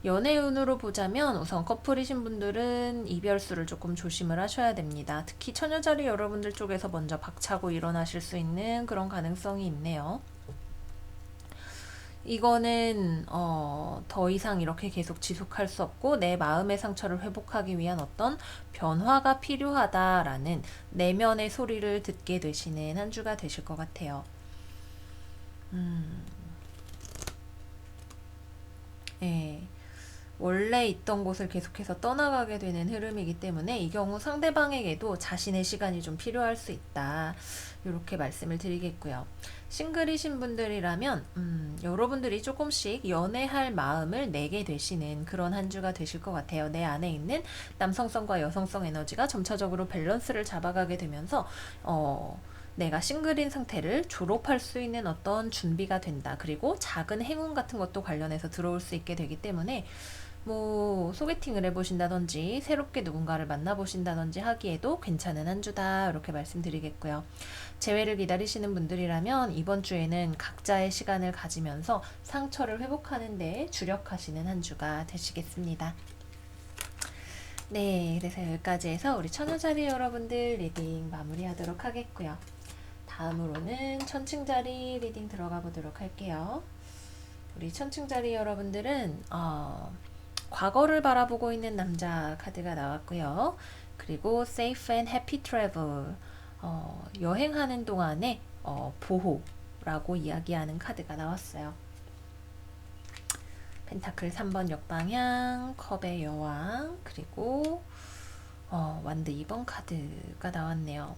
연애운으로 보자면 우선 커플이신 분들은 이별수를 조금 조심을 하셔야 됩니다. 특히 처녀자리 여러분들 쪽에서 먼저 박차고 일어나실 수 있는 그런 가능성이 있네요. 이거는 더 이상 이렇게 계속 지속할 수 없고 내 마음의 상처를 회복하기 위한 어떤 변화가 필요하다라는 내면의 소리를 듣게 되시는 한 주가 되실 것 같아요. 예. 원래 있던 곳을 계속해서 떠나가게 되는 흐름이기 때문에 이 경우 상대방에게도 자신의 시간이 좀 필요할 수 있다. 이렇게 말씀을 드리겠고요. 싱글이신 분들이라면 여러분들이 조금씩 연애할 마음을 내게 되시는 그런 한 주가 되실 것 같아요. 내 안에 있는 남성성과 여성성 에너지가 점차적으로 밸런스를 잡아가게 되면서 내가 싱글인 상태를 졸업할 수 있는 어떤 준비가 된다. 그리고 작은 행운 같은 것도 관련해서 들어올 수 있게 되기 때문에 뭐 소개팅을 해보신다든지 새롭게 누군가를 만나보신다든지 하기에도 괜찮은 한 주다 이렇게 말씀드리겠고요. 재회를 기다리시는 분들이라면 이번 주에는 각자의 시간을 가지면서 상처를 회복하는 데 주력하시는 한 주가 되시겠습니다. 네, 그래서 여기까지 해서 우리 천여자리 여러분들 리딩 마무리하도록 하겠고요. 다음으로는 천칭자리 리딩 들어가 보도록 할게요. 우리 천칭자리 여러분들은 과거를 바라보고 있는 남자 카드가 나왔고요. 그리고 Safe and Happy Travel, 여행하는 동안에 보호라고 이야기하는 카드가 나왔어요. 펜타클 3번 역방향, 컵의 여왕, 그리고 완드 2번 카드가 나왔네요.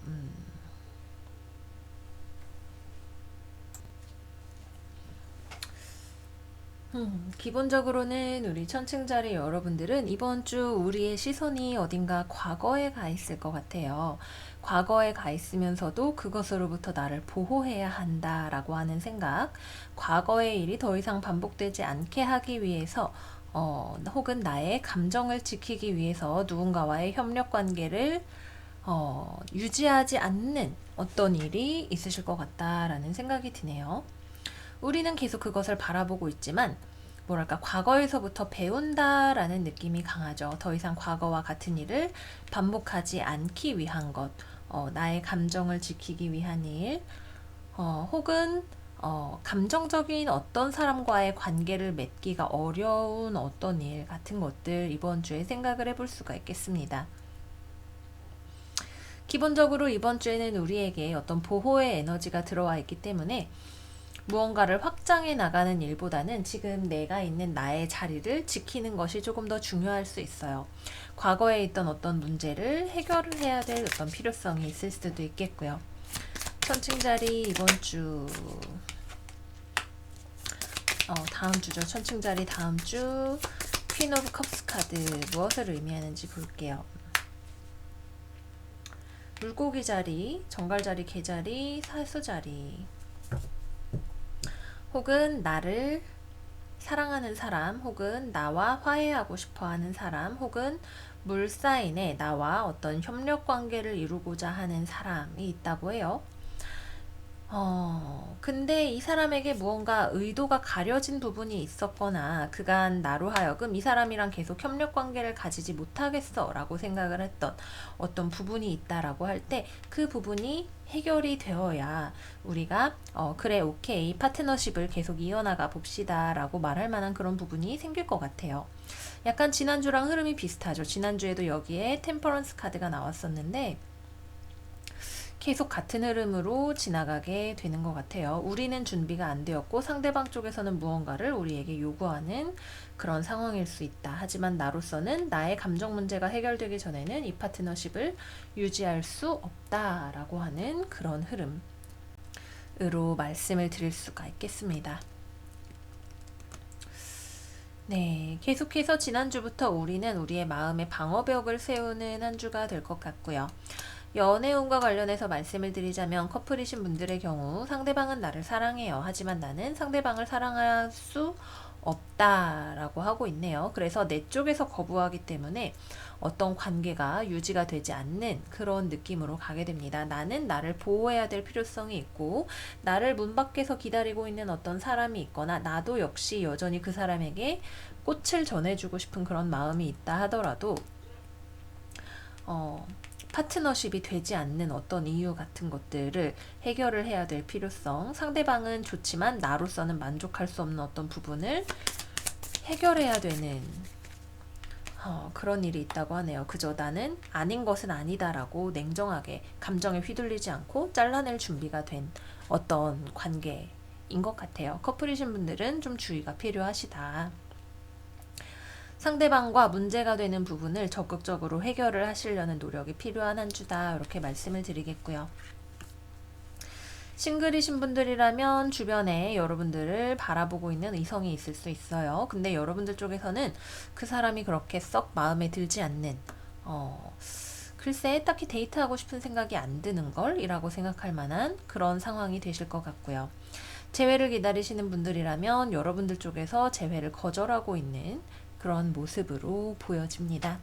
기본적으로는 우리 천칭자리 여러분들은 이번 주 우리의 시선이 어딘가 과거에 가 있을 것 같아요. 과거에 가 있으면서도 그것으로부터 나를 보호해야 한다라고 하는 생각, 과거의 일이 더 이상 반복되지 않게 하기 위해서 혹은 나의 감정을 지키기 위해서 누군가와의 협력 관계를 유지하지 않는 어떤 일이 있으실 것 같다라는 생각이 드네요. 우리는 계속 그것을 바라보고 있지만 뭐랄까 과거에서부터 배운다라는 느낌이 강하죠. 더 이상 과거와 같은 일을 반복하지 않기 위한 것, 나의 감정을 지키기 위한 일, 혹은 감정적인 어떤 사람과의 관계를 맺기가 어려운 어떤 일 같은 것들 이번 주에 생각을 해볼 수가 있겠습니다. 기본적으로 이번 주에는 우리에게 어떤 보호의 에너지가 들어와 있기 때문에 무언가를 확장해 나가는 일보다는 지금 내가 있는 나의 자리를 지키는 것이 조금 더 중요할 수 있어요. 과거에 있던 어떤 문제를 해결을 해야 될 어떤 필요성이 있을 수도 있겠고요. 천칭자리 이번 주 다음 주죠. 천칭자리 다음 주 퀸 오브 컵스 카드 무엇을 의미하는지 볼게요. 물고기 자리, 정갈 자리, 개 자리, 사수 자리, 혹은 나를 사랑하는 사람, 혹은 나와 화해하고 싶어하는 사람, 혹은 물사인에 나와 어떤 협력 관계를 이루고자 하는 사람이 있다고 해요. 근데 이 사람에게 무언가 의도가 가려진 부분이 있었거나 그간 나로 하여금 이 사람이랑 계속 협력 관계를 가지지 못하겠어 라고 생각을 했던 어떤 부분이 있다라고 할 때 그 부분이 해결이 되어야 우리가 그래 오케이 파트너십을 계속 이어나가 봅시다 라고 말할 만한 그런 부분이 생길 것 같아요. 약간 지난주랑 흐름이 비슷하죠. 지난주에도 여기에 템퍼런스 카드가 나왔었는데 계속 같은 흐름으로 지나가게 되는 것 같아요. 우리는 준비가 안 되었고 상대방 쪽에서는 무언가를 우리에게 요구하는 그런 상황일 수 있다. 하지만 나로서는 나의 감정 문제가 해결되기 전에는 이 파트너십을 유지할 수 없다라고 하는 그런 흐름으로 말씀을 드릴 수가 있겠습니다. 네, 계속해서 지난주부터 우리는 우리의 마음의 방어벽을 세우는 한 주가 될 것 같고요. 연애운과 관련해서 말씀을 드리자면 커플이신 분들의 경우 상대방은 나를 사랑해요. 하지만 나는 상대방을 사랑할 수 없다라고 하고 있네요. 그래서 내 쪽에서 거부하기 때문에 어떤 관계가 유지가 되지 않는 그런 느낌으로 가게 됩니다. 나는 나를 보호해야 될 필요성이 있고 나를 문 밖에서 기다리고 있는 어떤 사람이 있거나 나도 역시 여전히 그 사람에게 꽃을 전해주고 싶은 그런 마음이 있다 하더라도 파트너십이 되지 않는 어떤 이유 같은 것들을 해결을 해야 될 필요성, 상대방은 좋지만 나로서는 만족할 수 없는 어떤 부분을 해결해야 되는 그런 일이 있다고 하네요. 그저 나는 아닌 것은 아니다라고 냉정하게 감정에 휘둘리지 않고 잘라낼 준비가 된 어떤 관계인 것 같아요. 커플이신 분들은 좀 주의가 필요하시다. 상대방과 문제가 되는 부분을 적극적으로 해결을 하시려는 노력이 필요한 한 주다. 이렇게 말씀을 드리겠고요. 싱글이신 분들이라면 주변에 여러분들을 바라보고 있는 이성이 있을 수 있어요. 근데 여러분들 쪽에서는 그 사람이 그렇게 썩 마음에 들지 않는 글쎄 딱히 데이트하고 싶은 생각이 안 드는 걸 이라고 생각할 만한 그런 상황이 되실 것 같고요. 재회를 기다리시는 분들이라면 여러분들 쪽에서 재회를 거절하고 있는 그런 모습으로 보여집니다.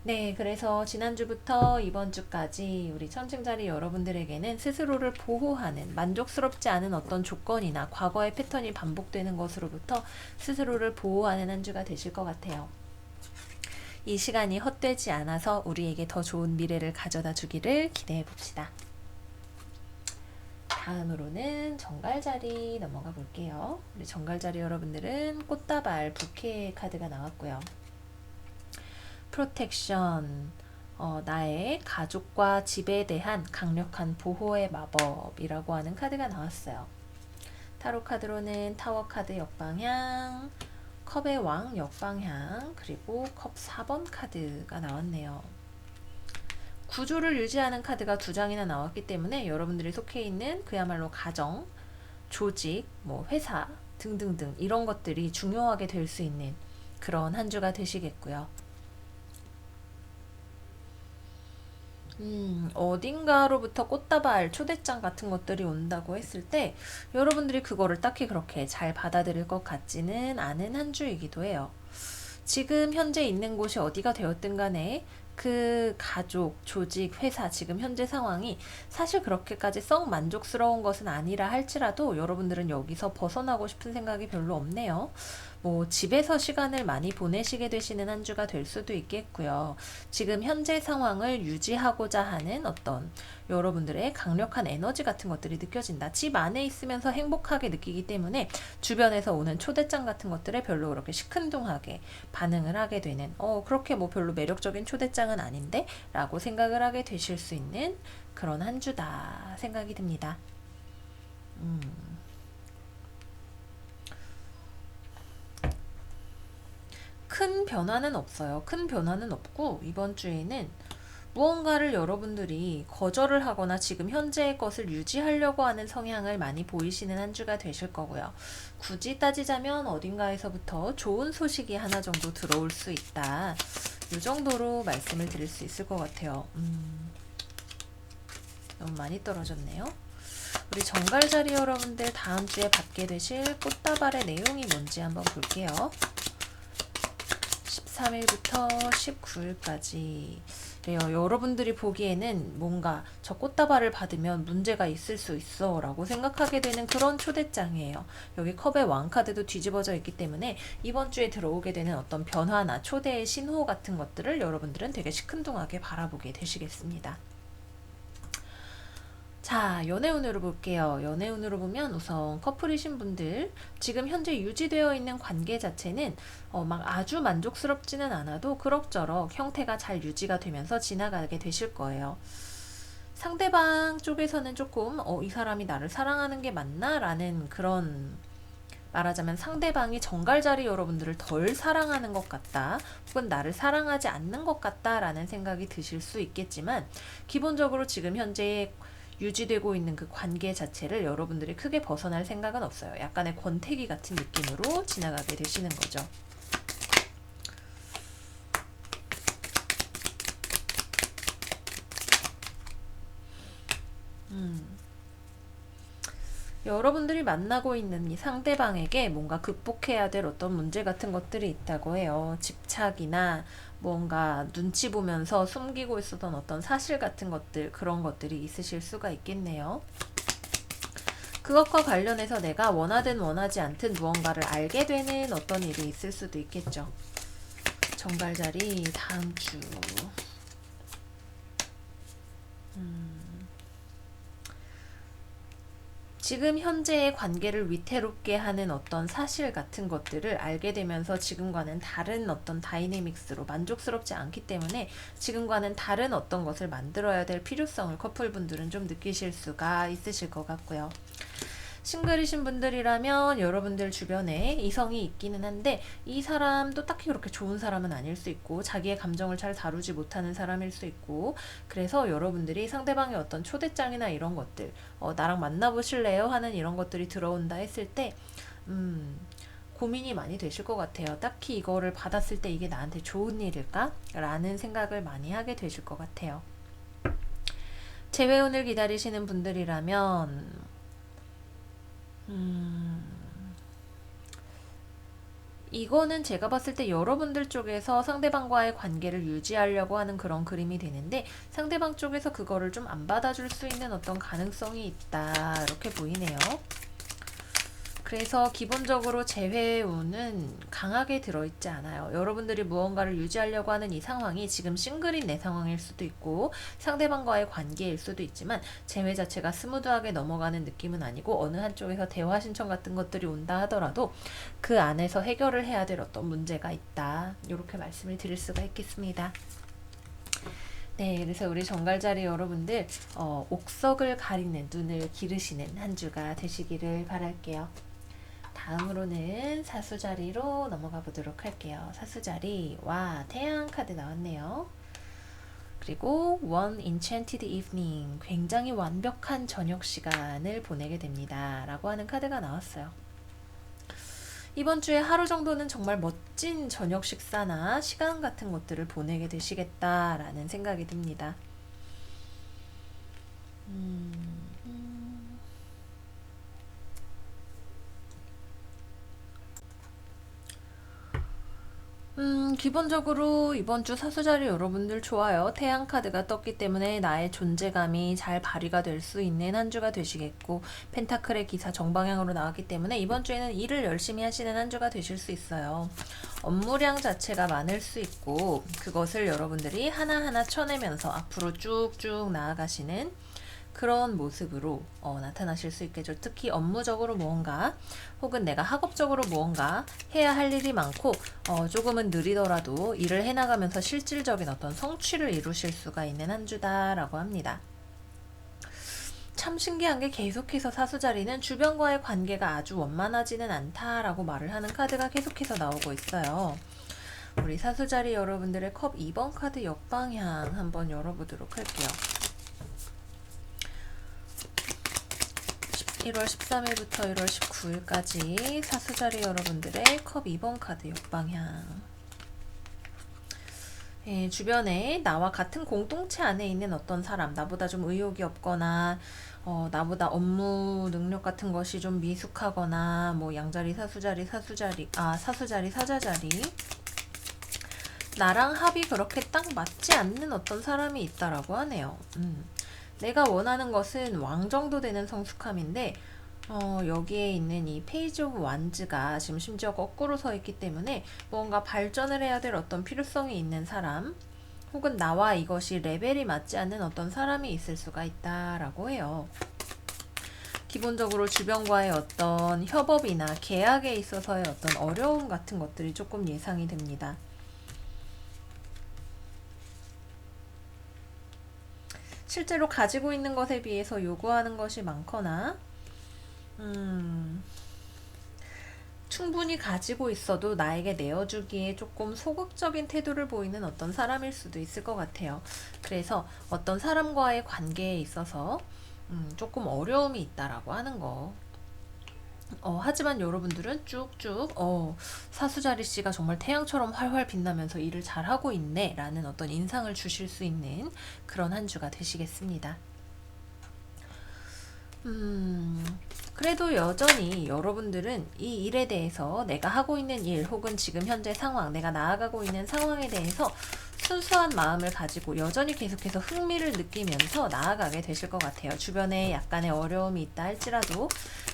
네, 그래서 지난주부터 이번 주까지 우리 천칭자리 여러분들에게는 스스로를 보호하는 만족스럽지 않은 어떤 조건이나 과거의 패턴이 반복되는 것으로부터 스스로를 보호하는 한 주가 되실 것 같아요. 이 시간이 헛되지 않아서 우리에게 더 좋은 미래를 가져다 주기를 기대해 봅시다. 다음으로는 정갈자리 넘어가 볼게요. 우리 정갈자리 여러분들은 꽃다발 부케 카드가 나왔고요. 프로텍션, 나의 가족과 집에 대한 강력한 보호의 마법이라고 하는 카드가 나왔어요. 타로 카드로는 타워 카드 역방향, 컵의 왕 역방향, 그리고 컵 4번 카드가 나왔네요. 구조를 유지하는 카드가 2장이나 나왔기 때문에 여러분들이 속해 있는 그야말로 가정, 조직, 회사 등등등 이런 것들이 중요하게 될 수 있는 그런 한 주가 되시겠고요. 어딘가로부터 꽃다발, 초대장 같은 것들이 온다고 했을 때 여러분들이 그거를 딱히 그렇게 잘 받아들일 것 같지는 않은 한 주이기도 해요. 지금 현재 있는 곳이 어디가 되었든 간에 그 가족, 조직, 회사 지금 현재 상황이 사실 그렇게까지 썩 만족스러운 것은 아니라 할지라도 여러분들은 여기서 벗어나고 싶은 생각이 별로 없네요. 집에서 시간을 많이 보내시게 되시는 한 주가 될 수도 있겠고요. 지금 현재 상황을 유지하고자 하는 어떤 여러분들의 강력한 에너지 같은 것들이 느껴진다. 집 안에 있으면서 행복하게 느끼기 때문에 주변에서 오는 초대장 같은 것들에 별로 그렇게 시큰둥하게 반응을 하게 되는 그렇게 별로 매력적인 초대장은 아닌데 라고 생각을 하게 되실 수 있는 그런 한 주다 생각이 듭니다. 큰 변화는 없어요. 큰 변화는 없고 이번 주에는 무언가를 여러분들이 거절을 하거나 지금 현재의 것을 유지하려고 하는 성향을 많이 보이시는 한 주가 되실 거고요. 굳이 따지자면 어딘가에서부터 좋은 소식이 하나 정도 들어올 수 있다. 이 정도로 말씀을 드릴 수 있을 것 같아요. 너무 많이 떨어졌네요. 우리 정갈자리 여러분들 다음 주에 받게 되실 꽃다발의 내용이 뭔지 한번 볼게요. 13일부터 19일까지 그래요. 여러분들이 보기에는 뭔가 저 꽃다발을 받으면 문제가 있을 수 있어 라고 생각하게 되는 그런 초대장이에요. 여기 컵의 왕카드도 뒤집어져 있기 때문에 이번 주에 들어오게 되는 어떤 변화나 초대의 신호 같은 것들을 여러분들은 되게 시큰둥하게 바라보게 되시겠습니다. 자, 연애운으로 볼게요. 연애운으로 보면 우선 커플이신 분들 지금 현재 유지되어 있는 관계 자체는 막 아주 만족스럽지는 않아도 그럭저럭 형태가 잘 유지가 되면서 지나가게 되실 거예요. 상대방 쪽에서는 조금 이 사람이 나를 사랑하는 게 맞나? 라는 그런 말하자면 상대방이 정갈자리 여러분들을 덜 사랑하는 것 같다 혹은 나를 사랑하지 않는 것 같다 라는 생각이 드실 수 있겠지만 기본적으로 지금 현재 유지되고 있는 그 관계 자체를 여러분들이 크게 벗어날 생각은 없어요. 약간의 권태기 같은 느낌으로 지나가게 되시는 거죠. 여러분들이 만나고 있는 이 상대방에게 뭔가 극복해야 될 어떤 문제 같은 것들이 있다고 해요. 집착이나 뭔가 눈치 보면서 숨기고 있었던 어떤 사실 같은 것들, 그런 것들이 있으실 수가 있겠네요. 그것과 관련해서 내가 원하든 원하지 않든 무언가를 알게 되는 어떤 일이 있을 수도 있겠죠. 정갈자리 다음 주 지금 현재의 관계를 위태롭게 하는 어떤 사실 같은 것들을 알게 되면서 지금과는 다른 어떤 다이내믹스로 만족스럽지 않기 때문에 지금과는 다른 어떤 것을 만들어야 될 필요성을 커플분들은 좀 느끼실 수가 있으실 것 같고요. 싱글이신 분들이라면 여러분들 주변에 이성이 있기는 한데 이 사람도 딱히 그렇게 좋은 사람은 아닐 수 있고 자기의 감정을 잘 다루지 못하는 사람일 수 있고 그래서 여러분들이 상대방의 어떤 초대장이나 이런 것들 나랑 만나보실래요? 하는 이런 것들이 들어온다 했을 때 고민이 많이 되실 것 같아요. 딱히 이거를 받았을 때 이게 나한테 좋은 일일까? 라는 생각을 많이 하게 되실 것 같아요. 재회운을 기다리시는 분들이라면 이거는 제가 봤을 때 여러분들 쪽에서 상대방과의 관계를 유지하려고 하는 그런 그림이 되는데 상대방 쪽에서 그거를 좀 안 받아줄 수 있는 어떤 가능성이 있다 이렇게 보이네요. 그래서 기본적으로 재회운은 강하게 들어있지 않아요. 여러분들이 무언가를 유지하려고 하는 이 상황이 지금 싱글인 내 상황일 수도 있고 상대방과의 관계일 수도 있지만 재회 자체가 스무드하게 넘어가는 느낌은 아니고 어느 한쪽에서 대화 신청 같은 것들이 온다 하더라도 그 안에서 해결을 해야 될 어떤 문제가 있다. 이렇게 말씀을 드릴 수가 있겠습니다. 네, 그래서 우리 정갈자리 여러분들 옥석을 가리는 눈을 기르시는 한 주가 되시기를 바랄게요. 다음으로는 사수자리로 넘어가 보도록 할게요. 사수자리와 태양 카드 나왔네요. 그리고 One Enchanted Evening, 굉장히 완벽한 저녁 시간을 보내게 됩니다 라고 하는 카드가 나왔어요. 이번 주에 하루 정도는 정말 멋진 저녁 식사나 시간 같은 것들을 보내게 되시겠다라는 생각이 듭니다. 기본적으로 이번 주 사수자리 여러분들 좋아요. 태양 카드가 떴기 때문에 나의 존재감이 잘 발휘가 될 수 있는 한 주가 되시겠고 펜타클의 기사 정방향으로 나왔기 때문에 이번 주에는 일을 열심히 하시는 한 주가 되실 수 있어요. 업무량 자체가 많을 수 있고 그것을 여러분들이 하나하나 쳐내면서 앞으로 쭉쭉 나아가시는 그런 모습으로 나타나실 수 있겠죠. 특히 업무적으로 무언가 혹은 내가 학업적으로 무언가 해야 할 일이 많고 조금은 느리더라도 일을 해나가면서 실질적인 어떤 성취를 이루실 수가 있는 한 주다라고 합니다. 참 신기한 게 계속해서 사수자리는 주변과의 관계가 아주 원만하지는 않다라고 말을 하는 카드가 계속해서 나오고 있어요. 우리 사수자리 여러분들의 컵 2번 카드 역방향 한번 열어보도록 할게요. 1월 13일부터 1월 19일까지 사수자리 여러분들의 컵 2번 카드 역방향. 예, 주변에 나와 같은 공동체 안에 있는 어떤 사람, 나보다 좀 의욕이 없거나 나보다 업무 능력 같은 것이 좀 미숙하거나 뭐 양자리, 사수자리, 사수자리, 사자자리 나랑 합이 그렇게 딱 맞지 않는 어떤 사람이 있다라고 하네요. 내가 원하는 것은 왕 정도 되는 성숙함인데 여기에 있는 이 페이지 오브 완즈가 지금 심지어 거꾸로 서 있기 때문에 뭔가 발전을 해야 될 어떤 필요성이 있는 사람 혹은 나와 이것이 레벨이 맞지 않는 어떤 사람이 있을 수가 있다라고 해요. 기본적으로 주변과의 어떤 협업이나 계약에 있어서의 어떤 어려움 같은 것들이 조금 예상이 됩니다. 실제로 가지고 있는 것에 비해서 요구하는 것이 많거나 충분히 가지고 있어도 나에게 내어주기에 조금 소극적인 태도를 보이는 어떤 사람일 수도 있을 것 같아요. 그래서 어떤 사람과의 관계에 있어서 조금 어려움이 있다라고 하는 거. 하지만 여러분들은 쭉쭉 사수자리 씨가 정말 태양처럼 활활 빛나면서 일을 잘하고 있네 라는 어떤 인상을 주실 수 있는 그런 한 주가 되시겠습니다. 그래도 여전히 여러분들은 이 일에 대해서 내가 하고 있는 일 혹은 지금 현재 상황, 내가 나아가고 있는 상황에 대해서 순수한 마음을 가지고 여전히 계속해서 흥미를 느끼면서 나아가게 되실 것 같아요. 주변에 약간의 어려움이 있다 할지라도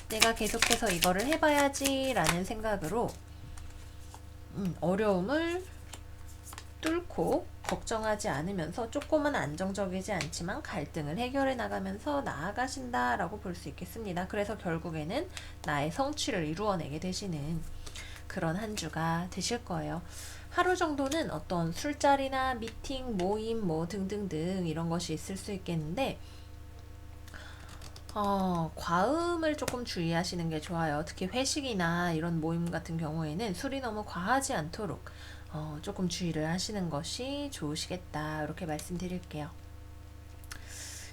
내가 계속해서 이거를 해봐야지 라는 생각으로 어려움을 뚫고 걱정하지 않으면서 조금은 안정적이지 않지만 갈등을 해결해 나가면서 나아가신다라고 볼 수 있겠습니다. 그래서 결국에는 나의 성취를 이루어내게 되시는 그런 한 주가 되실 거예요. 하루 정도는 어떤 술자리나 미팅, 모임 뭐 등등등 이런 것이 있을 수 있겠는데 과음을 조금 주의하시는 게 좋아요. 특히 회식이나 이런 모임 같은 경우에는 술이 너무 과하지 않도록 조금 주의를 하시는 것이 좋으시겠다. 이렇게 말씀드릴게요.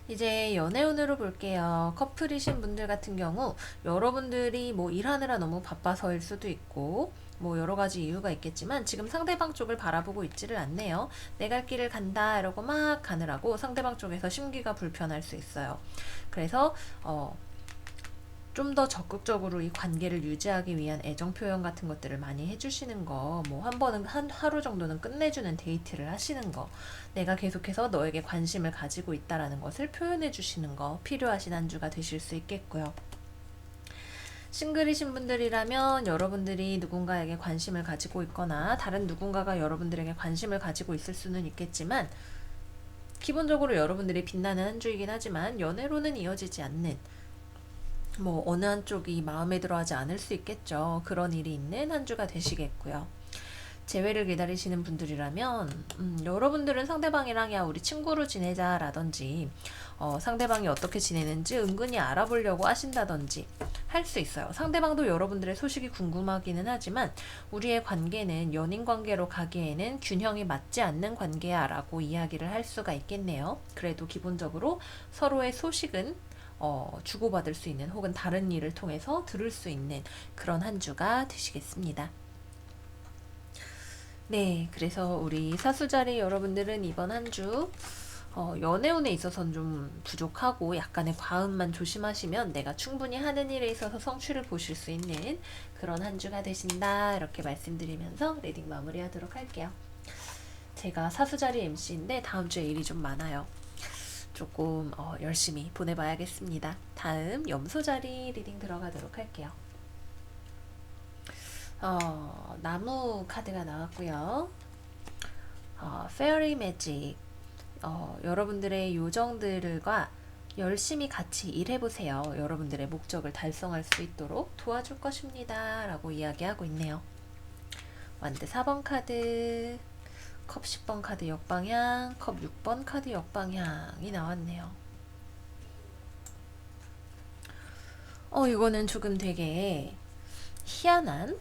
이제 연애운으로 볼게요. 커플이신 분들 같은 경우 여러분들이 뭐 일하느라 너무 바빠서일 수도 있고 뭐 여러 가지 이유가 있겠지만 지금 상대방 쪽을 바라보고 있지를 않네요. 내 갈 길을 간다 이러고 막 가느라고 상대방 쪽에서 심기가 불편할 수 있어요. 그래서 좀 더 적극적으로 이 관계를 유지하기 위한 애정 표현 같은 것들을 많이 해주시는 거, 뭐 한 번은 한 하루 정도는 끝내주는 데이트를 하시는 거, 내가 계속해서 너에게 관심을 가지고 있다라는 것을 표현해 주시는 거 필요하신 한 주가 되실 수 있겠고요. 싱글이신 분들이라면 여러분들이 누군가에게 관심을 가지고 있거나 다른 누군가가 여러분들에게 관심을 가지고 있을 수는 있겠지만, 기본적으로 여러분들이 빛나는 한 주이긴 하지만 연애로는 이어지지 않는, 뭐 어느 한쪽이 마음에 들어하지 않을 수 있겠죠. 그런 일이 있는 한 주가 되시겠고요. 재회를 기다리시는 분들이라면 여러분들은 상대방이랑 야 우리 친구로 지내자 라든지 상대방이 어떻게 지내는지 은근히 알아보려고 하신다든지 할 수 있어요. 상대방도 여러분들의 소식이 궁금하기는 하지만 우리의 관계는 연인 관계로 가기에는 균형이 맞지 않는 관계야 라고 이야기를 할 수가 있겠네요. 그래도 기본적으로 서로의 소식은 주고받을 수 있는, 혹은 다른 일을 통해서 들을 수 있는 그런 한 주가 되시겠습니다. 네, 그래서 우리 사수자리 여러분들은 이번 한 주 연애운에 있어서는 좀 부족하고 약간의 과음만 조심하시면 내가 충분히 하는 일에 있어서 성취를 보실 수 있는 그런 한 주가 되신다, 이렇게 말씀드리면서 리딩 마무리하도록 할게요. 제가 사수자리 MC인데 다음 주에 일이 좀 많아요. 조금 열심히 보내봐야겠습니다. 다음 염소자리 리딩 들어가도록 할게요. 나무 카드가 나왔고요. 페어리 매직, 여러분들의 요정들과 열심히 같이 일해보세요. 여러분들의 목적을 달성할 수 있도록 도와줄 것입니다 라고 이야기하고 있네요. 완드 4번 카드, 컵 10번 카드 역방향, 컵 6번 카드 역방향이 나왔네요. 이거는 조금 되게 희한한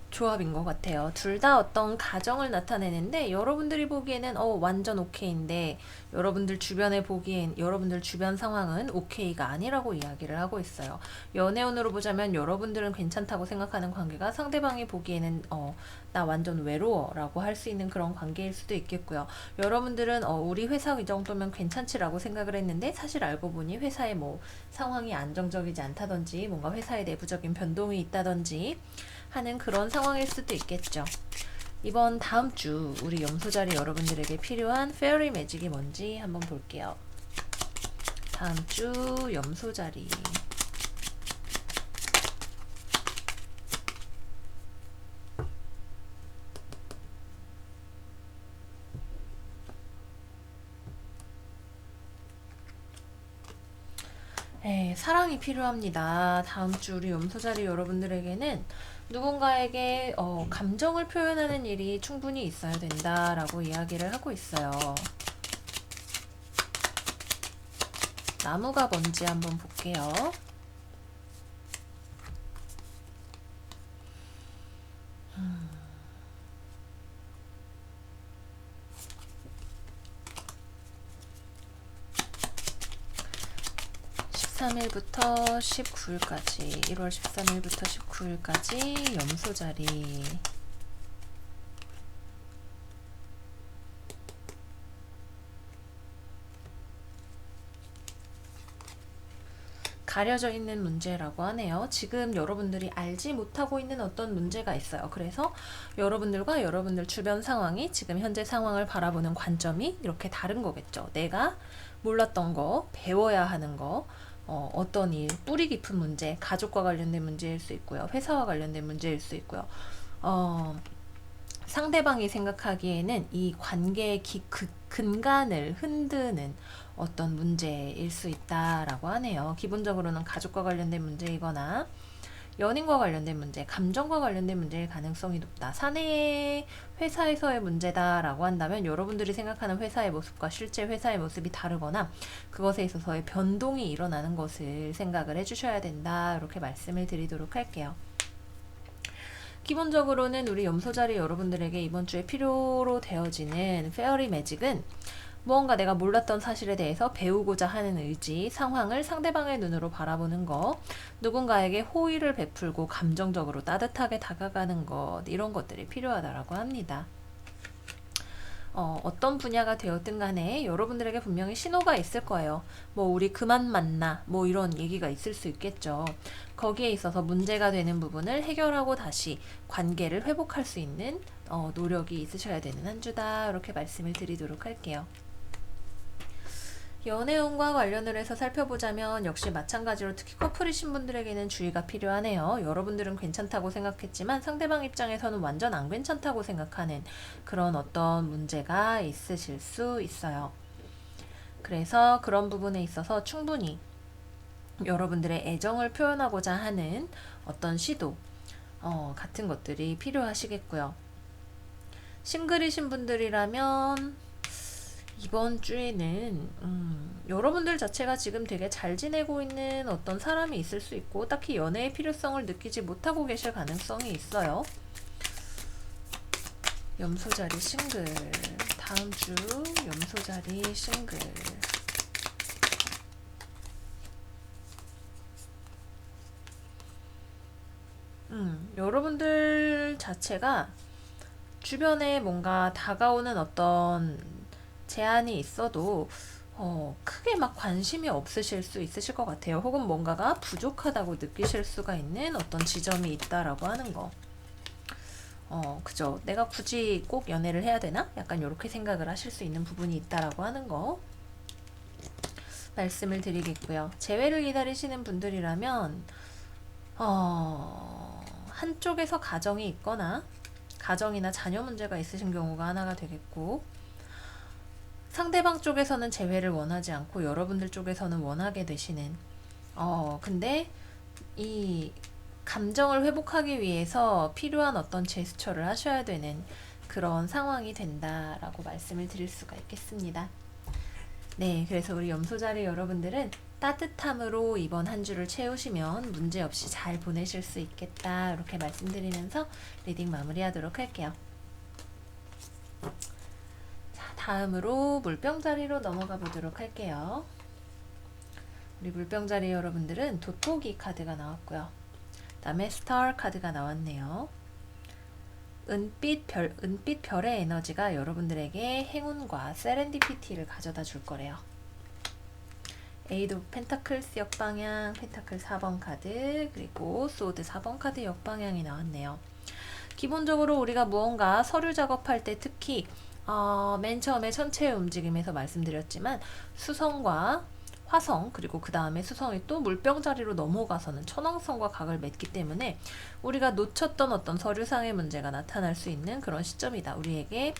조합인 것 같아요. 둘 다 어떤 가정을 나타내는데 여러분들이 보기에는 완전 오케이인데 여러분들 주변에 보기엔 여러분들 주변 상황은 오케이가 아니라고 이야기를 하고 있어요. 연애운으로 보자면 여러분들은 괜찮다고 생각하는 관계가 상대방이 보기에는 나 완전 외로워 라고 할 수 있는 그런 관계일 수도 있겠고요. 여러분들은 우리 회사 이 정도면 괜찮지라고 생각을 했는데 사실 알고 보니 회사의 뭐 상황이 안정적이지 않다든지 뭔가 회사의 내부적인 변동이 있다든지 하는 그런 상황일 수도 있겠죠. 이번 다음 주 우리 염소자리 여러분들에게 필요한 페어리 매직이 뭔지 한번 볼게요. 다음 주 염소자리. 사랑이 필요합니다. 다음 주 우리 염소자리 여러분들에게는 누군가에게 감정을 표현하는 일이 충분히 있어야 된다라고 이야기를 하고 있어요. 나무가 뭔지 한번 볼게요. 13일부터 19일까지, 1월 13일부터 19일까지 염소자리. 가려져 있는 문제라고 하네요. 지금 여러분들이 알지 못하고 있는 어떤 문제가 있어요. 그래서 여러분들과 여러분들 주변 상황이 지금 현재 상황을 바라보는 관점이 이렇게 다른 거겠죠. 내가 몰랐던 거, 배워야 하는 거, 어떤 일, 뿌리 깊은 문제, 가족과 관련된 문제일 수 있고요. 회사와 관련된 문제일 수 있고요. 상대방이 생각하기에는 이 관계의 근간을 흔드는 어떤 문제일 수 있다라고 하네요. 기본적으로는 가족과 관련된 문제이거나 연인과 관련된 문제, 감정과 관련된 문제일 가능성이 높다. 사내의 회사에서의 문제다라고 한다면 여러분들이 생각하는 회사의 모습과 실제 회사의 모습이 다르거나 그것에 있어서의 변동이 일어나는 것을 생각을 해주셔야 된다. 이렇게 말씀을 드리도록 할게요. 기본적으로는 우리 염소자리 여러분들에게 이번 주에 필요로 되어지는 페어리 매직은 무언가 내가 몰랐던 사실에 대해서 배우고자 하는 의지, 상황을 상대방의 눈으로 바라보는 것, 누군가에게 호의를 베풀고 감정적으로 따뜻하게 다가가는 것, 이런 것들이 필요하다라고 합니다. 어떤 분야가 되었든 간에 여러분들에게 분명히 신호가 있을 거예요. 뭐 우리 그만 만나 뭐 이런 얘기가 있을 수 있겠죠. 거기에 있어서 문제가 되는 부분을 해결하고 다시 관계를 회복할 수 있는 노력이 있으셔야 되는 한 주다, 이렇게 말씀을 드리도록 할게요. 연애운과 관련을 해서 살펴보자면 역시 마찬가지로 특히 커플이신 분들에게는 주의가 필요하네요. 여러분들은 괜찮다고 생각했지만 상대방 입장에서는 완전 안 괜찮다고 생각하는 그런 어떤 문제가 있으실 수 있어요. 그래서 그런 부분에 있어서 충분히 여러분들의 애정을 표현하고자 하는 어떤 시도 같은 것들이 필요하시겠고요. 싱글이신 분들이라면 이번 주에는 여러분들 자체가 지금 되게 잘 지내고 있는 어떤 사람이 있을 수 있고 딱히 연애의 필요성을 느끼지 못하고 계실 가능성이 있어요. 염소자리 싱글, 다음 주 염소자리 싱글. 여러분들 자체가 주변에 뭔가 다가오는 어떤 제한이 있어도 크게 막 관심이 없으실 수 있으실 것 같아요. 혹은 뭔가가 부족하다고 느끼실 수가 있는 어떤 지점이 있다라고 하는 거. 그죠. 내가 굳이 꼭 연애를 해야 되나? 약간 이렇게 생각을 하실 수 있는 부분이 있다라고 하는 거 말씀을 드리겠고요. 재회를 기다리시는 분들이라면 한쪽에서 가정이 있거나 가정이나 자녀 문제가 있으신 경우가 하나가 되겠고, 상대방 쪽에서는 재회를 원하지 않고 여러분들 쪽에서는 원하게 되시는, 근데 이 감정을 회복하기 위해서 필요한 어떤 제스처를 하셔야 되는 그런 상황이 된다라고 말씀을 드릴 수가 있겠습니다. 네, 그래서 우리 염소자리 여러분들은 따뜻함으로 이번 한 주를 채우시면 문제없이 잘 보내실 수 있겠다, 이렇게 말씀드리면서 리딩 마무리하도록 할게요. 자, 다음으로 물병자리로 넘어가 보도록 할게요. 우리 물병자리 여러분들은 돋보기 카드가 나왔고요. 그 다음에 스타 카드가 나왔네요. 은빛 별의 에너지가 여러분들에게 행운과 세렌디피티를 가져다 줄 거래요. 에이드 오브 펜타클스 역방향, 펜타클 4번 카드, 그리고 소드 4번 카드 역방향이 나왔네요. 기본적으로 우리가 무언가 서류 작업할 때 특히 맨 처음에 천체의 움직임에서 말씀드렸지만 수성과 화성, 그리고 그 다음에 수성이 또 물병 자리로 넘어가서는 천왕성과 각을 맺기 때문에 우리가 놓쳤던 어떤 서류상의 문제가 나타날 수 있는 그런 시점이다. 우리에게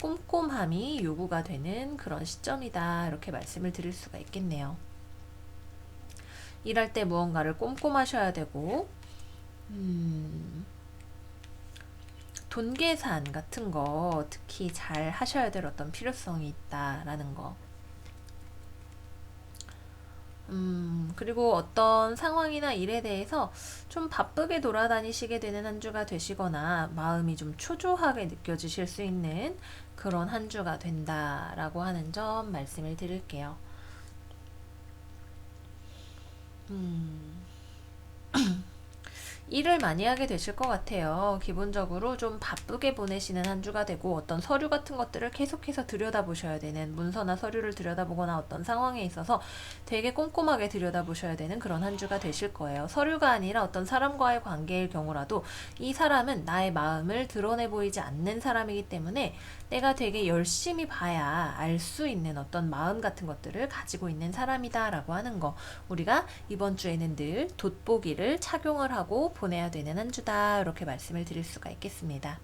꼼꼼함이 요구가 되는 그런 시점이다. 이렇게 말씀을 드릴 수가 있겠네요. 일할 때 무언가를 꼼꼼하셔야 되고, 돈 계산 같은 거 특히 잘 하셔야 될 어떤 필요성이 있다라는 거. 그리고 어떤 상황이나 일에 대해서 좀 바쁘게 돌아다니시게 되는 한 주가 되시거나 마음이 좀 초조하게 느껴지실 수 있는 그런 한 주가 된다라고 하는 점 말씀을 드릴게요. 일을 많이 하게 되실 것 같아요. 기본적으로 좀 바쁘게 보내시는 한 주가 되고, 어떤 서류 같은 것들을 계속해서 들여다보셔야 되는, 문서나 서류를 들여다보거나 어떤 상황에 있어서 되게 꼼꼼하게 들여다보셔야 되는 그런 한 주가 되실 거예요. 서류가 아니라 어떤 사람과의 관계일 경우라도 이 사람은 나의 마음을 드러내 보이지 않는 사람이기 때문에 내가 되게 열심히 봐야 알 수 있는 어떤 마음 같은 것들을 가지고 있는 사람이다 라고 하는 거, 우리가 이번 주에는 늘 돋보기를 착용을 하고 보내야 되는 한 주다, 이렇게 말씀을 드릴 수가 있겠습니다.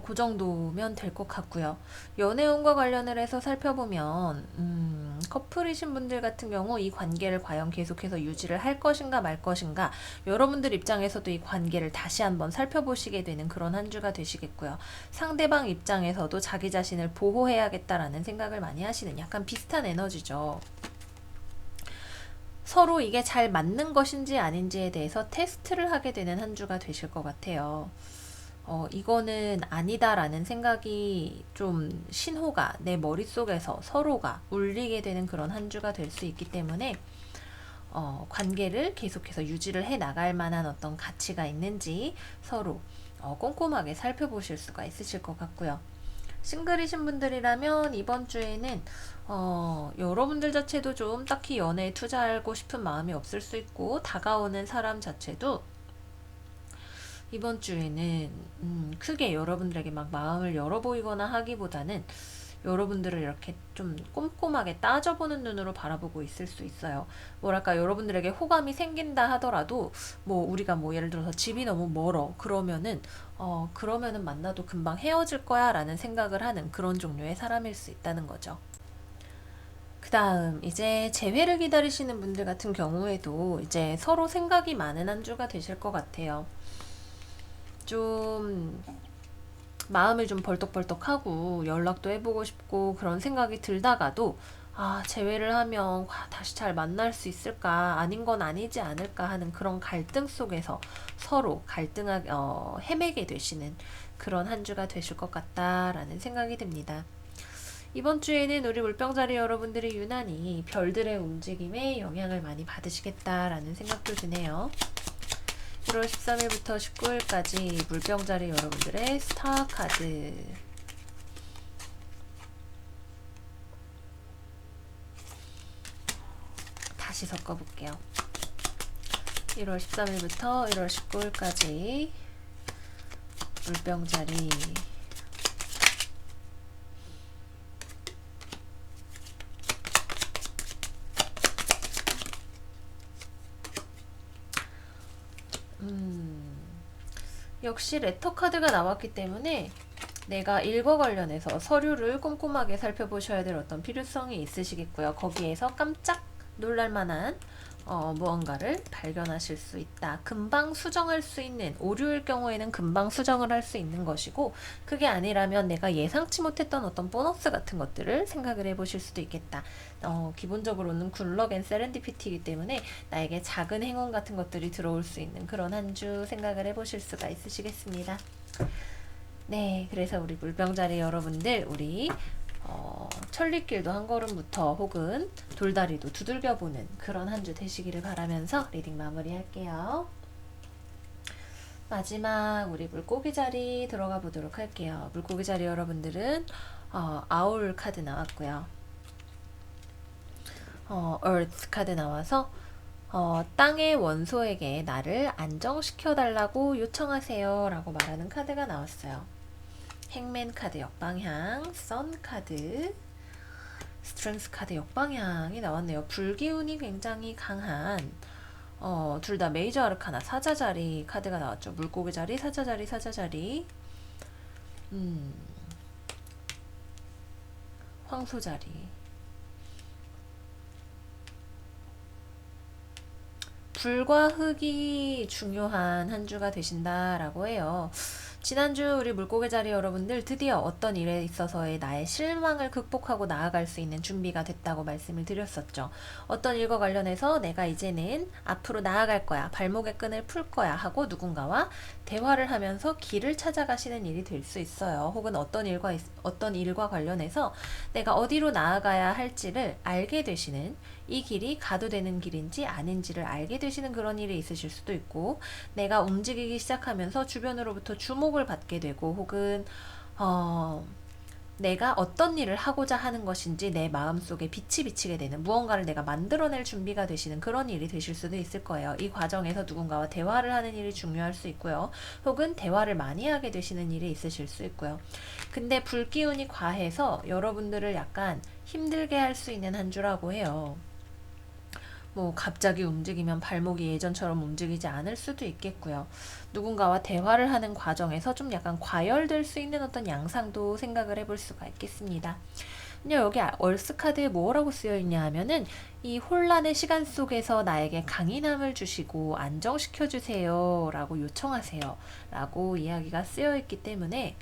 그 정도면 될 것 같고요. 연애운과 관련을 해서 살펴보면 커플이신 분들 같은 경우 이 관계를 과연 계속해서 유지를 할 것인가 말 것인가, 여러분들 입장에서도 이 관계를 다시 한번 살펴보시게 되는 그런 한 주가 되시겠고요. 상대방 입장에서도 자기 자신을 보호해야겠다라는 생각을 많이 하시는 약간 비슷한 에너지죠. 서로 이게 잘 맞는 것인지 아닌지에 대해서 테스트를 하게 되는 한 주가 되실 것 같아요. 이거는 아니다라는 생각이 좀 신호가 내 머릿속에서 서로가 울리게 되는 그런 한 주가 될 수 있기 때문에 관계를 계속해서 유지를 해 나갈 만한 어떤 가치가 있는지 서로 꼼꼼하게 살펴보실 수가 있으실 것 같고요. 싱글이신 분들이라면 이번 주에는 여러분들 자체도 좀 딱히 연애에 투자하고 싶은 마음이 없을 수 있고, 다가오는 사람 자체도 이번 주에는 크게 여러분들에게 막 마음을 열어 보이거나 하기보다는 여러분들을 이렇게 좀 꼼꼼하게 따져보는 눈으로 바라보고 있을 수 있어요. 뭐랄까, 여러분들에게 호감이 생긴다 하더라도 뭐 우리가 뭐 예를 들어서 집이 너무 멀어 그러면은 만나도 금방 헤어질 거야 라는 생각을 하는 그런 종류의 사람일 수 있다는 거죠. 그 다음 이제 재회를 기다리시는 분들 같은 경우에도 이제 서로 생각이 많은 한 주가 되실 것 같아요. 좀 마음을 좀 벌떡벌떡하고 연락도 해보고 싶고 그런 생각이 들다가도, 재회를 하면 다시 잘 만날 수 있을까, 아닌 건 아니지 않을까 하는 그런 갈등 속에서 서로 헤매게 되시는 그런 한 주가 되실 것 같다라는 생각이 듭니다. 이번 주에는 우리 물병자리 여러분들이 유난히 별들의 움직임에 영향을 많이 받으시겠다라는 생각도 드네요. 1월 13일부터 19일까지 물병자리 여러분들의 스타 카드. 다시 섞어볼게요. 1월 13일부터 1월 19일까지 물병자리. 역시 레터 카드가 나왔기 때문에 내가 일과 관련해서 서류를 꼼꼼하게 살펴보셔야 될 어떤 필요성이 있으시겠고요. 거기에서 깜짝 놀랄만한 무언가를 발견하실 수 있다. 금방 수정할 수 있는, 오류일 경우에는 금방 수정을 할 수 있는 것이고, 그게 아니라면 내가 예상치 못했던 어떤 보너스 같은 것들을 생각을 해보실 수도 있겠다. 기본적으로는 굴럭 앤 세렌디피티이기 때문에 나에게 작은 행운 같은 것들이 들어올 수 있는 그런 한 주 생각을 해보실 수가 있으시겠습니다. 네, 그래서 우리 물병자리 여러분들, 우리 천리길도 한 걸음부터 혹은 돌다리도 두들겨보는 그런 한 주 되시기를 바라면서 리딩 마무리할게요. 마지막 우리 물고기 자리 들어가 보도록 할게요. 물고기 자리 여러분들은 아울 카드 나왔고요. Earth 카드 나와서 땅의 원소에게 나를 안정시켜 달라고 요청하세요 라고 말하는 카드가 나왔어요. 행맨 카드 역방향, 선 카드, 스트렝스 카드 역방향이 나왔네요. 불기운이 굉장히 강한 둘 다 메이저 아르카나 사자자리 카드가 나왔죠. 물고기 자리, 사자자리, 사자자리, 황소자리. 불과 흙이 중요한 한 주가 되신다라고 해요. 지난주 우리 물고기 자리 여러분들 드디어 어떤 일에 있어서의 나의 실망을 극복하고 나아갈 수 있는 준비가 됐다고 말씀을 드렸었죠. 어떤 일과 관련해서 내가 이제는 앞으로 나아갈 거야, 발목의 끈을 풀 거야 하고 누군가와 대화를 하면서 길을 찾아가시는 일이 될 수 있어요. 혹은 어떤 일과 관련해서 내가 어디로 나아가야 할지를 알게 되시는, 이 길이 가도 되는 길인지 아닌지를 알게 되시는 그런 일이 있으실 수도 있고, 내가 움직이기 시작하면서 주변으로부터 주목을 받게 되고, 혹은 내가 어떤 일을 하고자 하는 것인지 내 마음속에 빛이 비치게 되는, 무언가를 내가 만들어낼 준비가 되시는 그런 일이 되실 수도 있을 거예요. 이 과정에서 누군가와 대화를 하는 일이 중요할 수 있고요. 혹은 대화를 많이 하게 되시는 일이 있으실 수 있고요. 근데 불기운이 과해서 여러분들을 약간 힘들게 할 수 있는 한 주라고 해요. 뭐 갑자기 움직이면 발목이 예전처럼 움직이지 않을 수도 있겠고요. 누군가와 대화를 하는 과정에서 좀 약간 과열될 수 있는 어떤 양상도 생각을 해볼 수가 있겠습니다. 여기 얼스 카드에 뭐라고 쓰여 있냐 하면은, 이 혼란의 시간 속에서 나에게 강인함을 주시고 안정시켜 주세요 라고 요청하세요 라고 이야기가 쓰여 있기 때문에,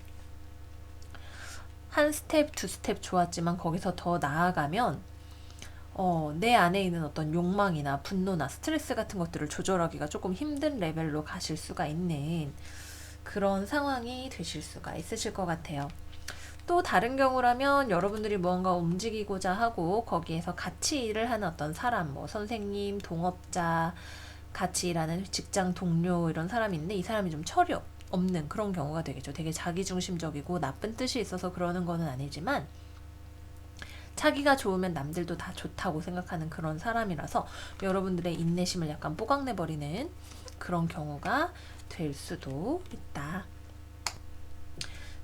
한 스텝 두 스텝 좋았지만 거기서 더 나아가면 내 안에 있는 어떤 욕망이나 분노나 스트레스 같은 것들을 조절하기가 조금 힘든 레벨로 가실 수가 있는 그런 상황이 되실 수가 있으실 것 같아요. 또 다른 경우라면 여러분들이 무언가 움직이고자 하고 거기에서 같이 일을 하는 어떤 사람, 뭐 선생님, 동업자, 같이 일하는 직장 동료 이런 사람이 있는데, 이 사람이 좀 없는 그런 경우가 되겠죠. 되게 자기중심적이고 나쁜 뜻이 있어서 그러는 거는 아니지만 자기가 좋으면 남들도 다 좋다고 생각하는 그런 사람이라서 여러분들의 인내심을 약간 뽀각내버리는 그런 경우가 될 수도 있다.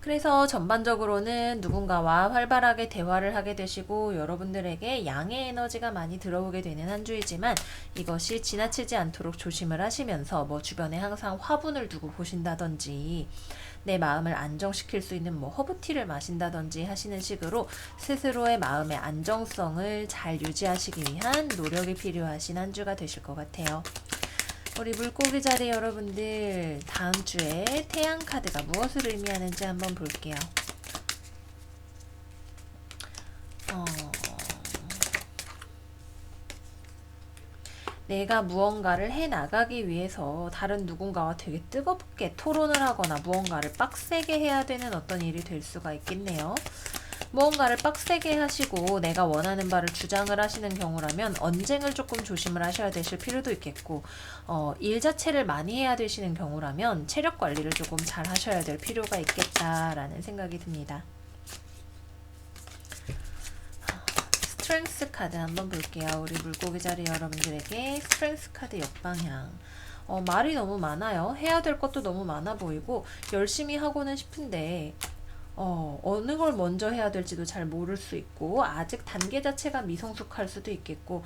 그래서 전반적으로는 누군가와 활발하게 대화를 하게 되시고 여러분들에게 양의 에너지가 많이 들어오게 되는 한 주이지만 이것이 지나치지 않도록 조심을 하시면서 뭐 주변에 항상 화분을 두고 보신다든지 내 마음을 안정시킬 수 있는 뭐 허브티를 마신다든지 하시는 식으로 스스로의 마음의 안정성을 잘 유지하시기 위한 노력이 필요하신 한 주가 되실 것 같아요. 우리 물고기 자리 여러분들 다음 주에 태양 카드가 무엇을 의미하는지 한번 볼게요. 내가 무언가를 해나가기 위해서 다른 누군가와 되게 뜨겁게 토론을 하거나 무언가를 빡세게 해야 되는 어떤 일이 될 수가 있겠네요. 무언가를 빡세게 하시고 내가 원하는 바를 주장을 하시는 경우라면 언쟁을 조금 조심을 하셔야 되실 필요도 있겠고 일 자체를 많이 해야 되시는 경우라면 체력 관리를 조금 잘 하셔야 될 필요가 있겠다라는 생각이 듭니다. 스트렝스 카드 한번 볼게요. 우리 물고기 자리 여러분들에게 스트렝스 카드 역방향. 말이 너무 많아요. 해야 될 것도 너무 많아 보이고 열심히 하고는 싶은데 어느 걸 먼저 해야 될지도 잘 모를 수 있고 아직 단계 자체가 미성숙할 수도 있겠고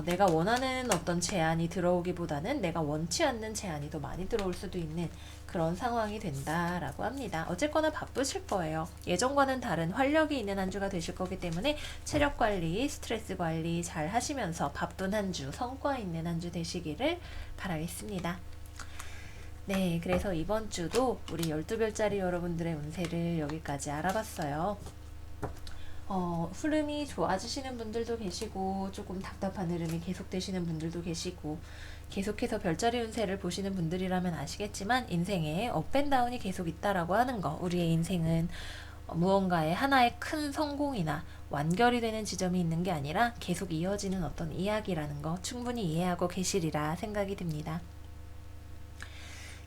내가 원하는 어떤 제안이 들어오기보다는 내가 원치 않는 제안이 더 많이 들어올 수도 있는 그런 상황이 된다라고 합니다. 어쨌거나 바쁘실 거예요. 예전과는 다른 활력이 있는 한 주가 되실 거기 때문에 체력 관리, 스트레스 관리 잘 하시면서 바쁜 한 주, 성과 있는 한 주 되시기를 바라겠습니다. 네, 그래서 이번 주도 우리 12별짜리 여러분들의 운세를 여기까지 알아봤어요. 흐름이 좋아지시는 분들도 계시고 조금 답답한 흐름이 계속되시는 분들도 계시고 계속해서 별자리 운세를 보시는 분들이라면 아시겠지만 인생에 업앤다운이 계속 있다라고 하는 거, 우리의 인생은 무언가의 하나의 큰 성공이나 완결이 되는 지점이 있는 게 아니라 계속 이어지는 어떤 이야기라는 거 충분히 이해하고 계시리라 생각이 듭니다.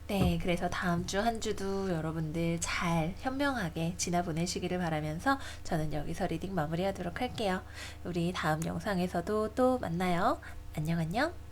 네, 그래서 다음 주 한 주도 여러분들 잘 현명하게 지나 보내시기를 바라면서 저는 여기서 리딩 마무리하도록 할게요. 우리 다음 영상에서도 또 만나요. 안녕 안녕.